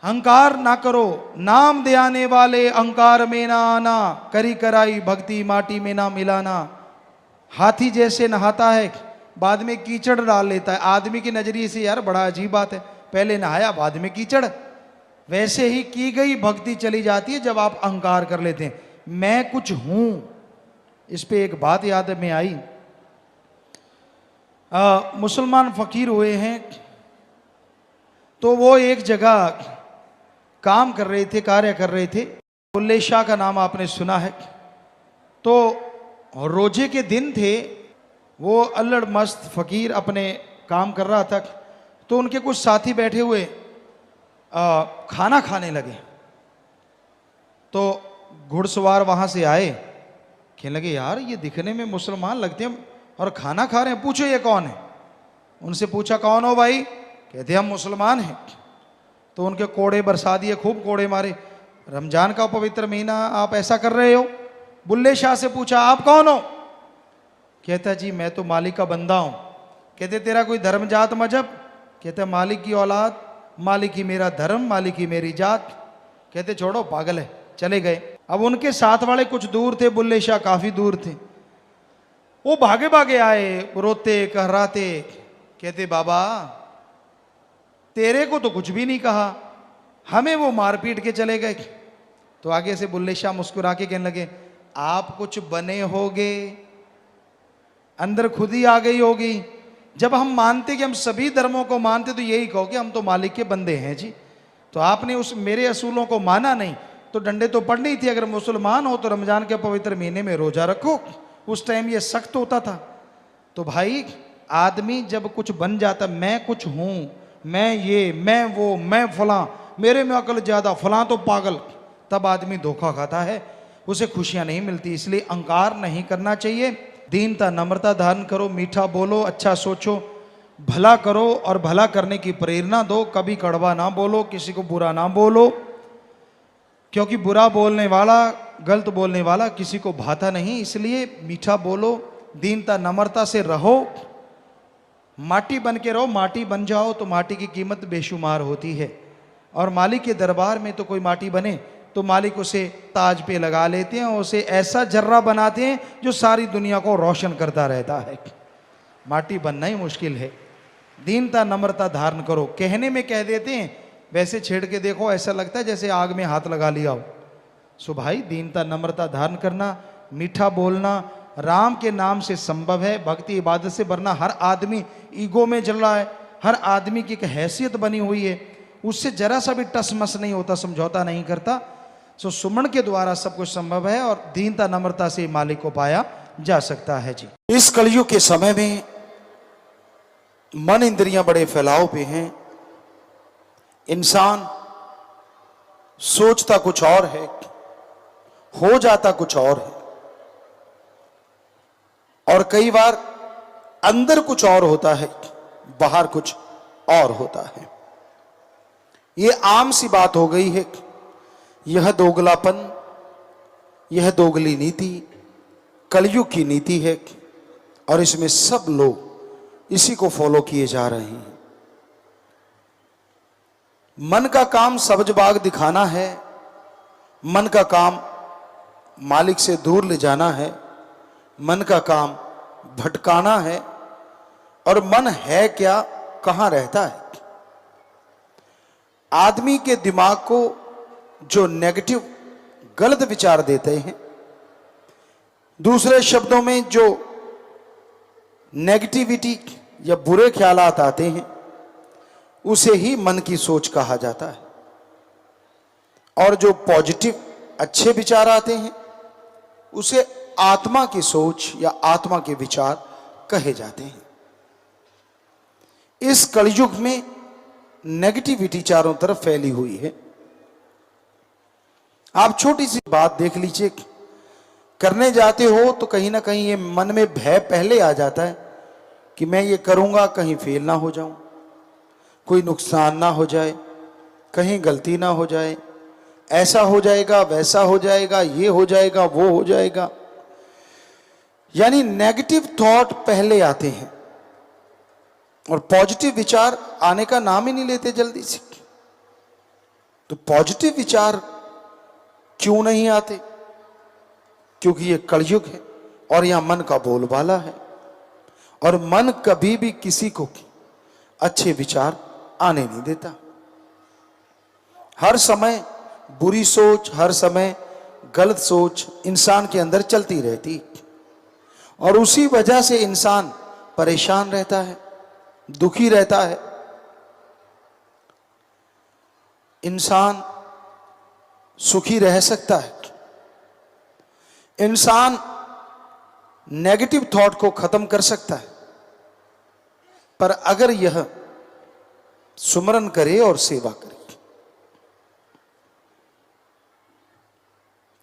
अहंकार ना करो। नाम दे आने वाले अहंकार में ना आना, करी कराई भक्ति माटी में ना मिलाना। हाथी जैसे नहाता है, बाद में कीचड़ डाल लेता है। आदमी की नजरिए से यार बड़ा अजीब बात है, पहले नहाया बाद में कीचड़। वैसे ही की गई भक्ति चली जाती है जब आप अहंकार कर लेते हैं, मैं कुछ हूं। इस पे एक बात याद में आई, मुसलमान फकीर हुए हैं, तो वो एक जगह काम कर रहे थे, कार्य कर रहे थे। बुल्ले शाह का नाम आपने सुना है। तो रोजे के दिन थे, वो अल्लड़ मस्त फकीर अपने काम कर रहा था। तो उनके कुछ साथी बैठे हुए खाना खाने लगे। तो घुड़सवार वहां से आए, कहने लगे यार ये दिखने में मुसलमान लगते हैं और खाना खा रहे हैं, पूछो ये कौन है। उनसे पूछा कौन हो भाई? कहते हम मुसलमान हैं। तो उनके कोड़े बरसा दिए, खूब कोड़े मारे। रमजान का पवित्र महीना आप ऐसा कर रहे हो? बुल्ले शाह से पूछा आप कौन हो? कहता जी मैं तो मालिक का बंदा हूं। कहते तेरा कोई धर्म जात मजहब? कहते मालिक की औलाद, मालिक ही मेरा धर्म, मालिक ही मेरी जात। कहते छोड़ो पागल है, चले गए। अब उनके साथ वाले कुछ दूर थे, बुल्ले शाह काफी दूर थे। वो भागे भागे आए, रोते कहराते। कहते बाबा तेरे को तो कुछ भी नहीं कहा, हमें वो मार पीट के चले गए। तो आगे से बुल्ले शाह मुस्कुरा के कहने लगे आप कुछ बने होगे, अंदर खुद ही आ गई होगी। जब हम मानते कि हम सभी धर्मों को मानते तो यही कहो कि हम तो मालिक के बंदे हैं जी। तो आपने उस मेरे असूलों को माना नहीं तो डंडे तो पड़नी ही थी। अगर मुसलमान हो तो रमजान के पवित्र महीने में रोजा रखो, उस टाइम ये सख्त होता था। तो भाई आदमी जब कुछ बन जाता, मैं कुछ हूं, मैं ये, मैं वो, मैं फलां, मेरे में अकल ज्यादा, फलां तो पागल, तब आदमी धोखा खाता है, उसे खुशियां नहीं मिलती। इसलिए अहंकार नहीं करना चाहिए। दीनता नम्रता धारण करो, मीठा बोलो, अच्छा सोचो, भला करो और भला करने की प्रेरणा दो। कभी कड़वा ना बोलो, किसी को बुरा ना बोलो, क्योंकि बुरा बोलने वाला, गलत बोलने वाला किसी को भाता नहीं। इसलिए मीठा बोलो, दीनता नम्रता से रहो, माटी बन के रहो। माटी बन जाओ तो माटी की कीमत बेशुमार होती है। और मालिक के दरबार में तो कोई माटी बने तो मालिक उसे ताज पे लगा लेते हैं, उसे ऐसा जर्रा बनाते हैं जो सारी दुनिया को रोशन करता रहता है। माटी बनना ही मुश्किल है। दीनता नम्रता धारण करो। कहने में कह देते हैं, वैसे छेड़ के देखो ऐसा लगता है जैसे आग में हाथ लगा लिया हो। सो भाई दीनता नम्रता धारण करना, मीठा बोलना राम के नाम से संभव है। भक्ति इबादत से वरना हर आदमी ईगो में जल रहा है, हर आदमी की एक हैसियत बनी हुई है, उससे जरा सा भी टसमस नहीं होता, समझौता नहीं करता। सो सुमन के द्वारा सब कुछ संभव है और दीनता नम्रता से मालिक को पाया जा सकता है जी। इस कलयुग के समय में मन इंद्रियां बड़े फैलाव पे हैं। इंसान सोचता कुछ और है, हो जाता कुछ और है, और कई बार अंदर कुछ और होता है, बाहर कुछ और होता है। ये आम सी बात हो गई है। यह दोगलापन, यह दोगली नीति कलयुग की नीति है और इसमें सब लोग इसी को फॉलो किए जा रहे हैं। मन का काम सब्ज बाग दिखाना है, मन का काम मालिक से दूर ले जाना है, मन का काम भटकाना है। और मन है क्या, कहां रहता है? आदमी के दिमाग को जो नेगेटिव गलत विचार देते हैं, दूसरे शब्दों में, जो नेगेटिविटी या बुरे ख्यालात आते हैं उसे ही मन की सोच कहा जाता है, और जो पॉजिटिव अच्छे विचार आते हैं उसे आत्मा की सोच या आत्मा के विचार कहे जाते हैं। इस कलयुग में नेगेटिविटी चारों तरफ फैली हुई है। आप छोटी सी बात देख लीजिए, करने जाते हो तो कहीं ना कहीं ये मन में भय पहले आ जाता है कि मैं ये करूंगा कहीं फेल ना हो जाऊं, कोई नुकसान ना हो जाए, कहीं गलती ना हो जाए, ऐसा हो जाएगा, वैसा हो जाएगा, ये हो जाएगा, वो हो जाएगा। यानी नेगेटिव थॉट पहले आते हैं और पॉजिटिव विचार आने का नाम ही नहीं लेते जल्दी से। तो पॉजिटिव विचार क्यों नहीं आते? क्योंकि ये कलयुग है और यहां मन का बोलबाला है, और मन कभी भी किसी को अच्छे विचार आने नहीं देता। हर समय बुरी सोच, हर समय गलत सोच इंसान के अंदर चलती रहती, और उसी वजह से इंसान परेशान रहता है, दुखी रहता है। इंसान सुखी रह सकता है, इंसान नेगेटिव थॉट को खत्म कर सकता है, पर अगर यह सुमरन करे और सेवा करे।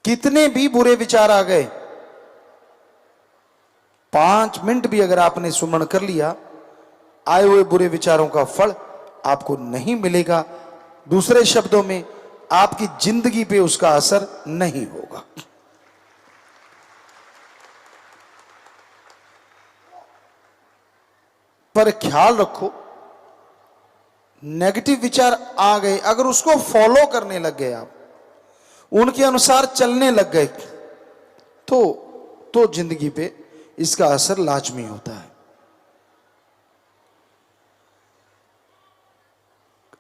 कितने भी बुरे विचार आ गए, 5 मिनट भी अगर आपने सुमरण कर लिया, आए हुए बुरे विचारों का फल आपको नहीं मिलेगा। दूसरे शब्दों में, आपकी जिंदगी पे उसका असर नहीं होगा। पर ख्याल रखो, नेगेटिव विचार आ गए, अगर उसको फॉलो करने लग गए, आप उनके अनुसार चलने लग गए, तो जिंदगी पे इसका असर लाजमी होता है।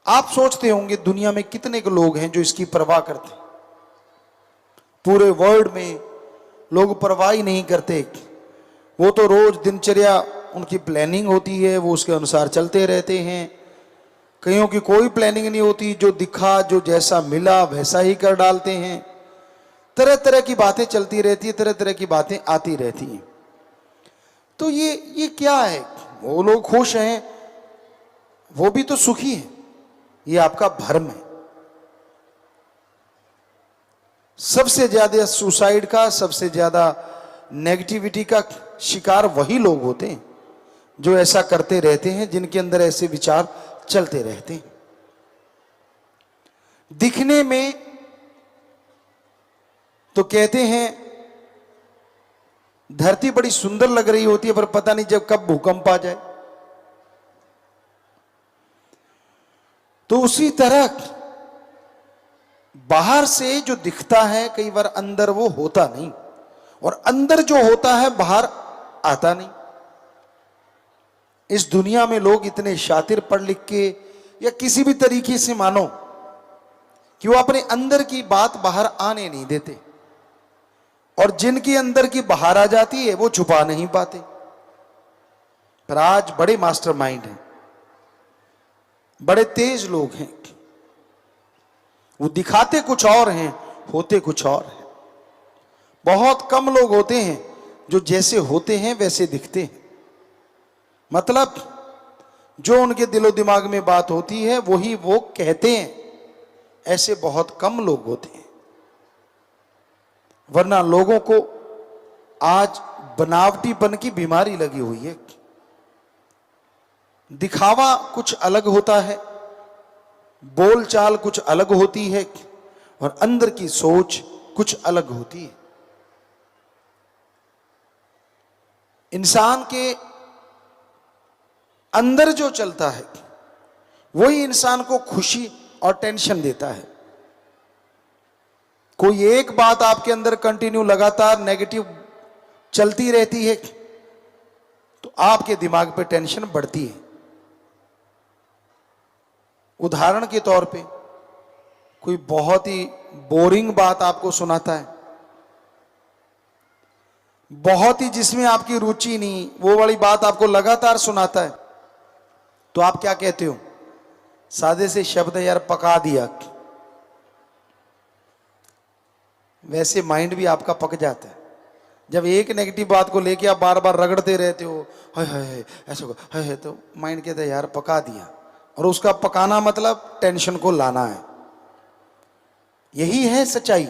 आप सोचते होंगे दुनिया में कितने के लोग हैं जो इसकी परवाह करते हैं। पूरे वर्ल्ड में लोग परवाह ही नहीं करते। वो तो रोज दिनचर्या उनकी प्लानिंग होती है, वो उसके अनुसार चलते रहते हैं। कईयों की कोई प्लानिंग नहीं होती, जो दिखा, जो जैसा मिला वैसा ही कर डालते हैं। तरह तरह की बातें चलती रहती है, तरह तरह की बातें आती रहती हैं। तो ये क्या है? वो लोग खुश हैं, वो भी तो सुखी हैं, ये आपका भ्रम है। सबसे ज्यादा सुसाइड का, सबसे ज्यादा नेगेटिविटी का शिकार वही लोग होते हैं जो ऐसा करते रहते हैं, जिनके अंदर ऐसे विचार चलते रहते हैं। दिखने में तो कहते हैं धरती बड़ी सुंदर लग रही होती है, पर पता नहीं जब कब भूकंप आ जाए। तो उसी तरह बाहर से जो दिखता है, कई बार अंदर वो होता नहीं, और अंदर जो होता है बाहर आता नहीं। इस दुनिया में लोग इतने शातिर पढ़ लिख के या किसी भी तरीके से मानो कि वो अपने अंदर की बात बाहर आने नहीं देते, और जिनके अंदर की बाहर आ जाती है वो छुपा नहीं पाते। पर आज बड़े मास्टरमाइंड हैं, बड़े तेज लोग हैं, वो दिखाते कुछ और हैं, होते कुछ और हैं। बहुत कम लोग होते हैं जो जैसे होते हैं वैसे दिखते हैं। मतलब जो उनके दिलो दिमाग में बात होती है वही वो कहते हैं, ऐसे बहुत कम लोग होते हैं। वरना लोगों को आज बनावटीपन की बीमारी लगी हुई है। दिखावा कुछ अलग होता है, बोलचाल कुछ अलग होती है, और अंदर की सोच कुछ अलग होती है। इंसान के अंदर जो चलता है वही इंसान को खुशी और टेंशन देता है। कोई एक बात आपके अंदर कंटिन्यू लगातार नेगेटिव चलती रहती है तो आपके दिमाग पे टेंशन बढ़ती है। उदाहरण के तौर पे कोई बहुत ही बोरिंग बात आपको सुनाता है, बहुत ही जिसमें आपकी रुचि नहीं, वो वाली बात आपको लगातार सुनाता है, तो आप क्या कहते हो? सादे से शब्द है, यार पका दिया। वैसे माइंड भी आपका पक जाता है जब एक नेगेटिव बात को लेके आप बार बार रगड़ते रहते हो, हाय हाय ऐसा हाय, तो माइंड कहता है यार पका दिया। और उसका पकाना मतलब टेंशन को लाना है। यही है सच्चाई।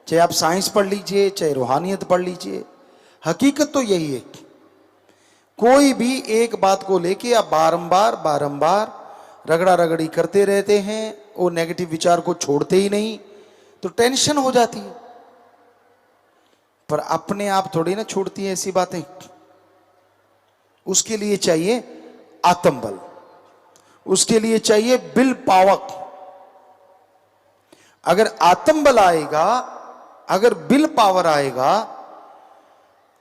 चाहे आप साइंस पढ़ लीजिए, चाहे रूहानियत पढ़ लीजिए, हकीकत तो यही है। कोई भी एक बात को लेके आप बारंबार बारंबार रगड़ा रगड़ी करते रहते हैं, वो नेगेटिव विचार को छोड़ते ही नहीं, तो टेंशन हो जाती है। पर अपने आप थोड़ी ना छूटती है ऐसी बातें। उसके लिए चाहिए आत्मबल, उसके लिए चाहिए विल पावर। अगर आत्मबल आएगा, अगर विल पावर आएगा,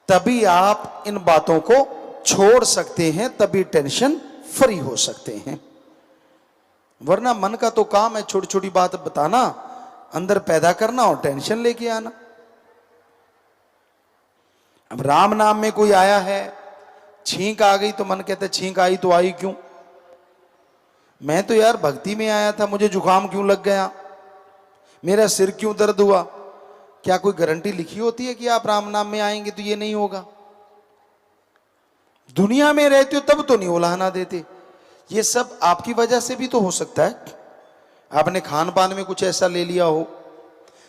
तभी आप इन बातों को छोड़ सकते हैं, तभी टेंशन फ्री हो सकते हैं। वरना मन का तो काम है छोटी छोटी बात बताना, अंदर पैदा करना और टेंशन लेके आना। अब राम नाम में कोई आया है, छींक आ गई तो मन कहता है छींक आई तो आई क्यों? मैं तो यार भक्ति में आया था, मुझे जुकाम क्यों लग गया, मेरा सिर क्यों दर्द हुआ? क्या कोई गारंटी लिखी होती है कि आप राम नाम में आएंगे तो ये नहीं होगा? दुनिया में रहते हो तब तो नहीं उलाहना देते। ये सब आपकी वजह से भी तो हो सकता है। आपने खान पान में कुछ ऐसा ले लिया हो,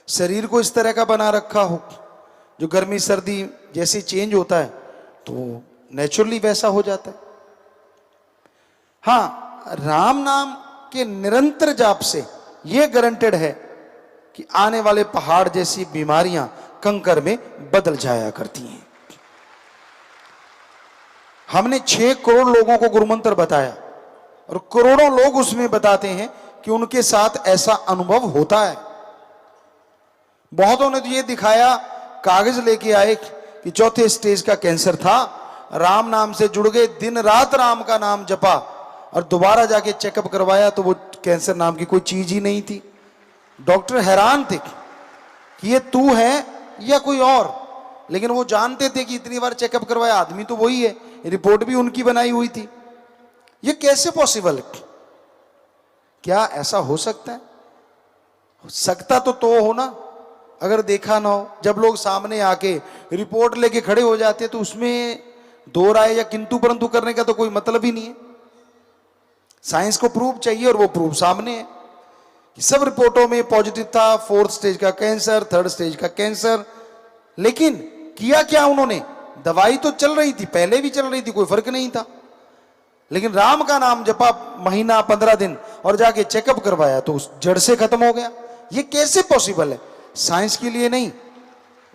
शरीर को इस तरह का बना रखा हो, जो गर्मी सर्दी जैसे चेंज होता है तो नेचुरली वैसा हो जाता है। हाँ, राम नाम के निरंतर जाप से यह गारंटेड है कि आने वाले पहाड़ जैसी बीमारियां कंकर में बदल जाया करती हैं। हमने 6 करोड़ लोगों को गुरुमंत्र बताया और करोड़ों लोग उसमें बताते हैं कि उनके साथ ऐसा अनुभव होता है। बहुतों ने तो ये दिखाया, कागज लेके आए कि 4थे स्टेज का कैंसर था, राम नाम से जुड़ गए, दिन रात राम का नाम जपा और दोबारा जाके चेकअप करवाया तो वो कैंसर नाम की कोई चीज ही नहीं थी। डॉक्टर हैरान थे कि ये तू है या कोई और, लेकिन वो जानते थे कि इतनी बार चेकअप करवाया आदमी तो वही है, रिपोर्ट भी उनकी बनाई हुई थी। ये कैसे पॉसिबल है? क्या ऐसा हो सकता है? सकता तो हो ना, अगर देखा ना हो। जब लोग सामने आके रिपोर्ट लेके खड़े हो जाते हैं तो उसमें दो राय या किंतु परंतु करने का तो कोई मतलब ही नहीं है। साइंस को प्रूफ चाहिए और वो प्रूफ सामने है कि सब रिपोर्टों में पॉजिटिव था, 4th स्टेज का कैंसर, 3rd स्टेज का कैंसर। लेकिन किया क्या उन्होंने? दवाई तो चल रही थी, पहले भी चल रही थी, कोई फर्क नहीं था, लेकिन राम का नाम जपा महीना 15 दिन और जाके चेकअप करवाया तो उस जड़ से खत्म हो गया। ये कैसे पॉसिबल है? साइंस के लिए नहीं,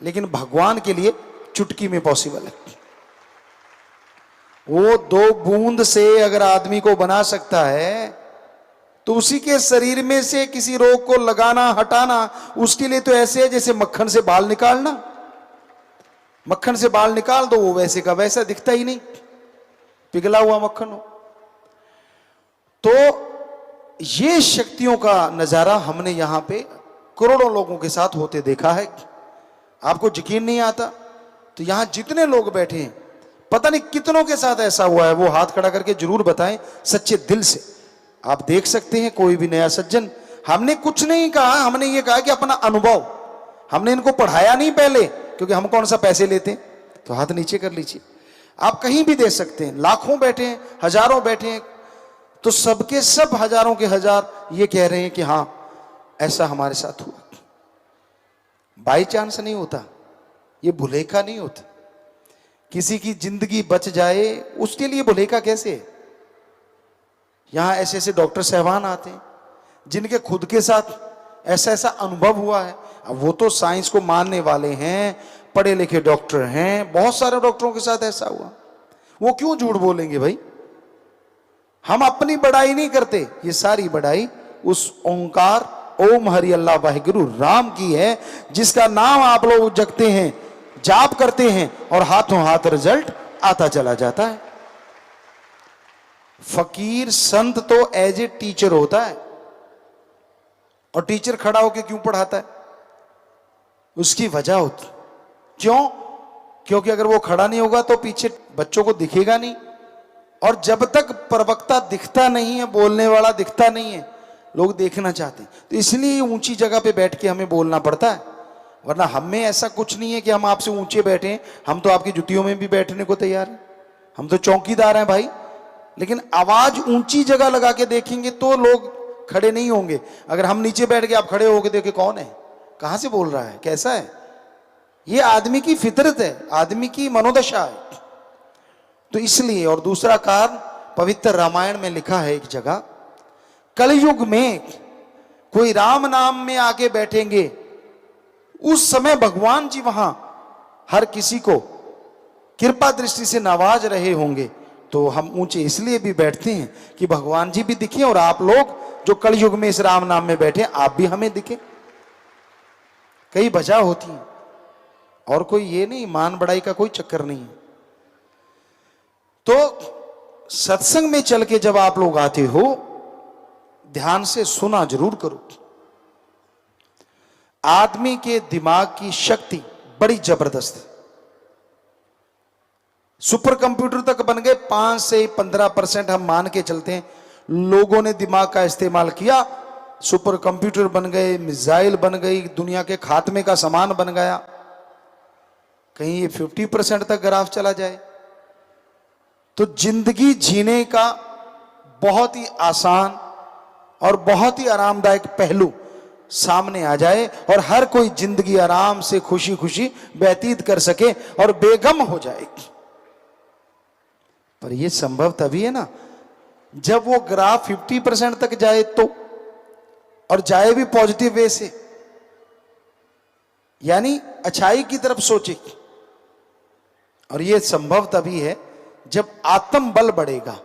लेकिन भगवान के लिए चुटकी में पॉसिबल है। वो 2 बूंद से अगर आदमी को बना सकता है तो उसी के शरीर में से किसी रोग को लगाना, हटाना, उसके लिए तो ऐसे है जैसे मक्खन से बाल निकालना। मक्खन से बाल निकाल दो, वो वैसे का वैसा दिखता ही नहीं, पिघला हुआ मक्खन हो। तो ये शक्तियों का नजारा हमने यहां पे करोड़ों लोगों के साथ होते देखा है। आपको यकीन नहीं आता तो यहां जितने लोग बैठे हैं, पता नहीं कितनों के साथ ऐसा हुआ है, वो हाथ खड़ा करके जरूर बताएं सच्चे दिल से। आप देख सकते हैं कोई भी नया सज्जन, हमने कुछ नहीं कहा, हमने ये कहा कि अपना अनुभव, हमने इनको पढ़ाया नहीं पहले, क्योंकि हम कौन सा पैसे लेते हैं। तो हाथ नीचे कर लीजिए। आप कहीं भी दे सकते हैं, लाखों बैठे हैं, हजारों बैठे हैं, तो सबके सब हजारों के हजार ये कह रहे हैं कि हां ऐसा हमारे साथ हुआ। बाई चांस नहीं होता, ये भुलेखा नहीं होता। किसी की जिंदगी बच जाए उसके लिए भुलेखा कैसे? यहां ऐसे ऐसे डॉक्टर साहबान आते हैं जिनके खुद के साथ ऐसा ऐसा अनुभव हुआ है। अब वो तो साइंस को मानने वाले हैं, पढ़े लिखे डॉक्टर हैं, बहुत सारे डॉक्टरों के साथ ऐसा हुआ। वो क्यों झूठ बोलेंगे भाई? हम अपनी बड़ाई नहीं करते, ये सारी बड़ाई उस ओंकार ओम हरि अल्लाह वाहिगुरु राम की है, जिसका नाम आप लोग जगते हैं, जाप करते हैं और हाथों हाथ रिजल्ट आता चला जाता है। फकीर संत तो एज ए टीचर होता है, और टीचर खड़ा होकर क्यों पढ़ाता है? उसकी वजह होती। क्यों? क्योंकि अगर वो खड़ा नहीं होगा तो पीछे बच्चों को दिखेगा नहीं, और जब तक प्रवक्ता दिखता नहीं है, बोलने वाला दिखता नहीं है, लोग देखना चाहते हैं। तो इसलिए ऊंची जगह पे बैठ के हमें बोलना पड़ता है, वरना हमें ऐसा कुछ नहीं है कि हम आपसे ऊंचे बैठे हैं। हम तो आपकी जुतियों में भी बैठने को तैयार हैं, हम तो चौकीदार हैं भाई। लेकिन आवाज ऊंची जगह लगा के देखेंगे तो लोग खड़े नहीं होंगे। अगर हम नीचे बैठ के आप खड़े होके देखे कौन है, कहां से बोल रहा है, कैसा है, ये आदमी की फितरत है, आदमी की मनोदशा है। तो इसलिए, और दूसरा कारण पवित्र रामायण में लिखा है एक जगह, कलयुग में कोई राम नाम में आके बैठेंगे, उस समय भगवान जी वहां हर किसी को कृपा दृष्टि से नवाज रहे होंगे। तो हम ऊंचे इसलिए भी बैठते हैं कि भगवान जी भी दिखे, और आप लोग जो कलयुग में इस राम नाम में बैठे आप भी हमें दिखे। कई वजह होती है, और कोई ये नहीं, मान बढ़ाई का कोई चक्कर नहीं है। तो सत्संग में चल के जब आप लोग आते हो, ध्यान से सुना जरूर करो। आदमी के दिमाग की शक्ति बड़ी जबरदस्त है। सुपर कंप्यूटर तक बन गए, 5 से 15% हम मान के चलते हैं लोगों ने दिमाग का इस्तेमाल किया, सुपर कंप्यूटर बन गए, मिसाइल बन गई, दुनिया के खात्मे का सामान बन गया। कहीं ये 50% तक ग्राफ चला जाए तो जिंदगी जीने का बहुत ही आसान और बहुत ही आरामदायक पहलू सामने आ जाए, और हर कोई जिंदगी आराम से खुशी खुशी व्यतीत कर सके और बेगम हो जाए। पर यह संभव तभी है ना जब वो ग्राफ 50% तक जाए तो, और जाए भी पॉजिटिव वे से, यानी अच्छाई की तरफ सोचे। और यह संभव तभी है जब आत्म बल बढ़ेगा,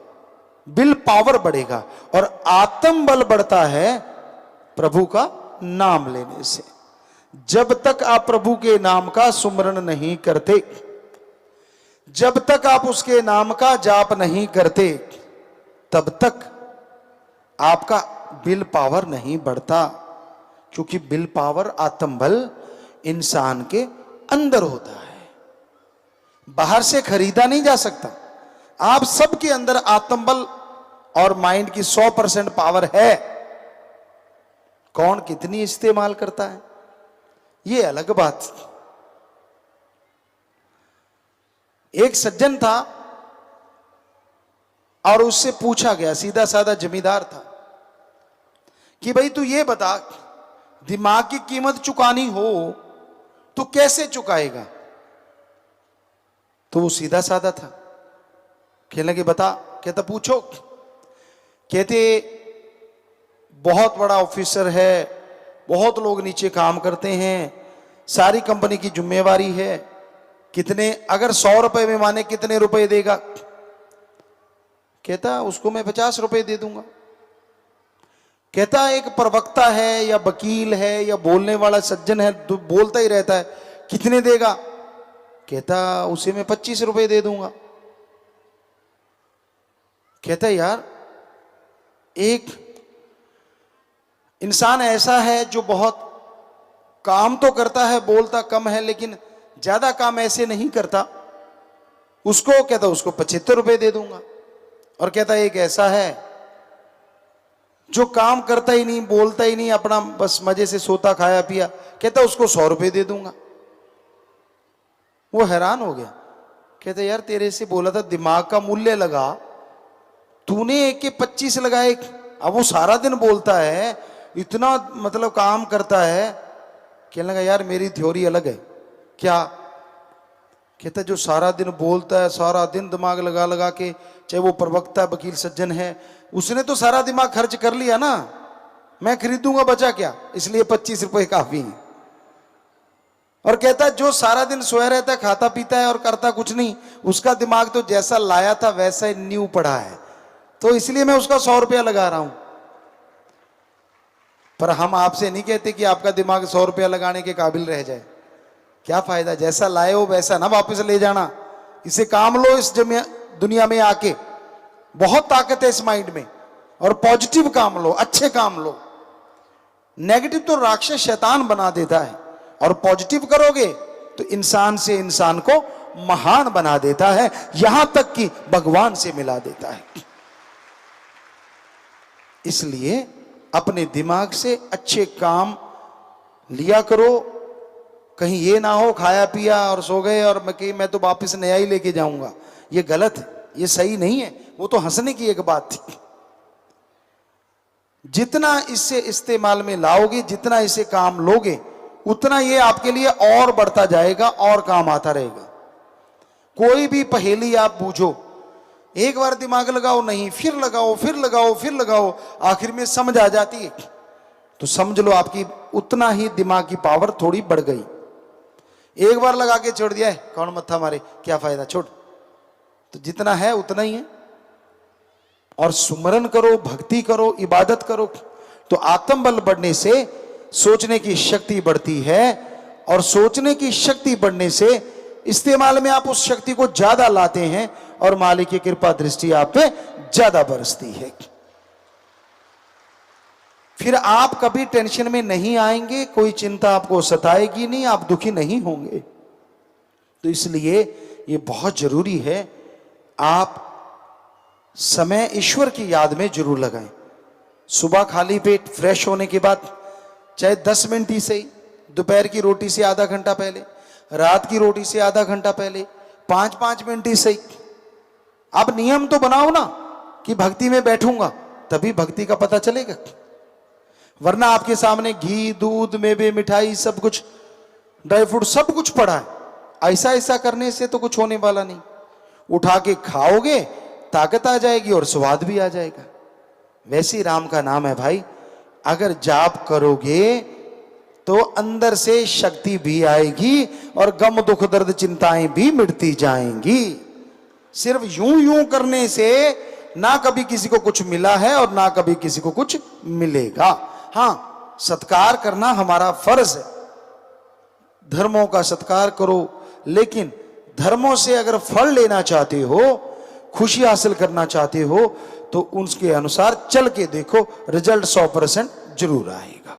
विल पावर बढ़ेगा, और आत्म बल बढ़ता है प्रभु का नाम लेने से। जब तक आप प्रभु के नाम का सुमरण नहीं करते, जब तक आप उसके नाम का जाप नहीं करते, तब तक आपका विल पावर नहीं बढ़ता, क्योंकि विल पावर, आत्म बल इंसान के अंदर होता है, बाहर से खरीदा नहीं जा सकता। आप सबके अंदर आत्म बल और माइंड की 100% पावर है, कौन कितनी इस्तेमाल करता है ये अलग बात। एक सज्जन था और उससे पूछा गया, सीधा साधा जमींदार था, कि भाई तू ये बता, दिमाग की कीमत चुकानी हो तो कैसे चुकाएगा? तो वो सीधा साधा था, कहने लगे बता। कहता पूछो। कहते बहुत बड़ा ऑफिसर है, बहुत लोग नीचे काम करते हैं, सारी कंपनी की जिम्मेवारी है, कितने, अगर 100 रुपए में माने कितने रुपए देगा? कहता उसको मैं 50 रुपए दे दूंगा। कहता एक प्रवक्ता है या वकील है या बोलने वाला सज्जन है, तो बोलता ही रहता है, कितने देगा? कहता उसे मैं 25 रुपए दे दूंगा। कहता यार एक इंसान ऐसा है जो बहुत काम तो करता है, बोलता कम है, लेकिन ज्यादा काम ऐसे नहीं करता, उसको, कहता उसको 75 रुपए दे दूंगा। और कहता एक ऐसा है जो काम करता ही नहीं, बोलता ही नहीं, अपना बस मजे से सोता खाया पिया, कहता उसको 100 रुपए दे दूंगा। वो हैरान हो गया, कहता यार तेरे से बोला था दिमाग का मूल्य लगा, तूने एक के 25 लगाए। अब वो सारा दिन बोलता है, इतना मतलब काम करता है। कहने लगा यार मेरी थ्योरी अलग है। क्या? कहता जो सारा दिन बोलता है, सारा दिन दिमाग लगा लगा के, चाहे वो प्रवक्ता वकील सज्जन है, उसने तो सारा दिमाग खर्च कर लिया ना, मैं खरीदूंगा बचा क्या, इसलिए 25 रुपए काफी है। और कहता जो सारा दिन सोया रहता है, खाता पीता है और करता कुछ नहीं, उसका दिमाग तो जैसा लाया था वैसा ही न्यू पड़ा है, तो इसलिए मैं उसका 100 रुपया लगा रहा हूं। पर हम आपसे नहीं कहते कि आपका दिमाग 100 रुपया लगाने के काबिल रह जाए, क्या फायदा, जैसा लाए हो वैसा ना वापस ले जाना। इसे काम लो, इस दुनिया में आके बहुत ताकत है इस माइंड में, और पॉजिटिव काम लो, अच्छे काम लो। नेगेटिव तो राक्षस शैतान बना देता है, और पॉजिटिव करोगे तो इंसान से इंसान को महान बना देता है, यहां तक कि भगवान से मिला देता है। इसलिए अपने दिमाग से अच्छे काम लिया करो। कहीं ये ना हो खाया पिया और सो गए और मैं तो वापस नया ही लेके जाऊंगा, ये गलत है, ये सही नहीं है। वो तो हंसने की एक बात थी। जितना इससे इस्तेमाल में लाओगे, जितना इसे काम लोगे, उतना ये आपके लिए और बढ़ता जाएगा और काम आता रहेगा। कोई भी पहेली आप बूझो, एक बार दिमाग लगाओ नहीं, फिर लगाओ, फिर लगाओ, फिर लगाओ, आखिर में समझ आ जाती है, तो समझ लो आपकी उतना ही दिमाग की पावर थोड़ी बढ़ गई। एक बार लगा के छोड़ दिया है, कौन मत्था मारे, क्या फायदा, छोड़। तो जितना है उतना ही है। और सुमरन करो, भक्ति करो, इबादत करो, तो आत्मबल बढ़ने से सोचने की शक्ति बढ़ती है, और सोचने की शक्ति बढ़ने से इस्तेमाल में आप उस शक्ति को ज्यादा लाते हैं, और मालिक की कृपा दृष्टि आप पे ज्यादा बरसती है। फिर आप कभी टेंशन में नहीं आएंगे, कोई चिंता आपको सताएगी नहीं, आप दुखी नहीं होंगे। तो इसलिए ये बहुत जरूरी है, आप समय ईश्वर की याद में जरूर लगाएं। सुबह खाली पेट फ्रेश होने के बाद चाहे 10 मिनट ही सही, दोपहर की रोटी से आधा घंटा पहले, रात की रोटी से आधा घंटा पहले, 5-5 मिनट ही सही। आप नियम तो बनाओ ना कि भक्ति में बैठूंगा, तभी भक्ति का पता चलेगा। वरना आपके सामने घी, दूध, मेवे, मिठाई, सब कुछ, ड्राई फ्रूट, सब कुछ पड़ा है, ऐसा ऐसा करने से तो कुछ होने वाला नहीं। उठा के खाओगे, ताकत आ जाएगी और स्वाद भी आ जाएगा। वैसे ही राम का नाम है भाई, अगर जाप करोगे तो अंदर से शक्ति भी आएगी और गम दुख दर्द चिंताएं भी मिटती जाएंगी। सिर्फ यूं यूं करने से ना कभी किसी को कुछ मिला है और ना कभी किसी को कुछ मिलेगा। हाँ, सत्कार करना हमारा फर्ज है, धर्मों का सत्कार करो, लेकिन धर्मों से अगर फल लेना चाहते हो, खुशी हासिल करना चाहते हो, तो उसके अनुसार चल के देखो, रिजल्ट 100% जरूर आएगा।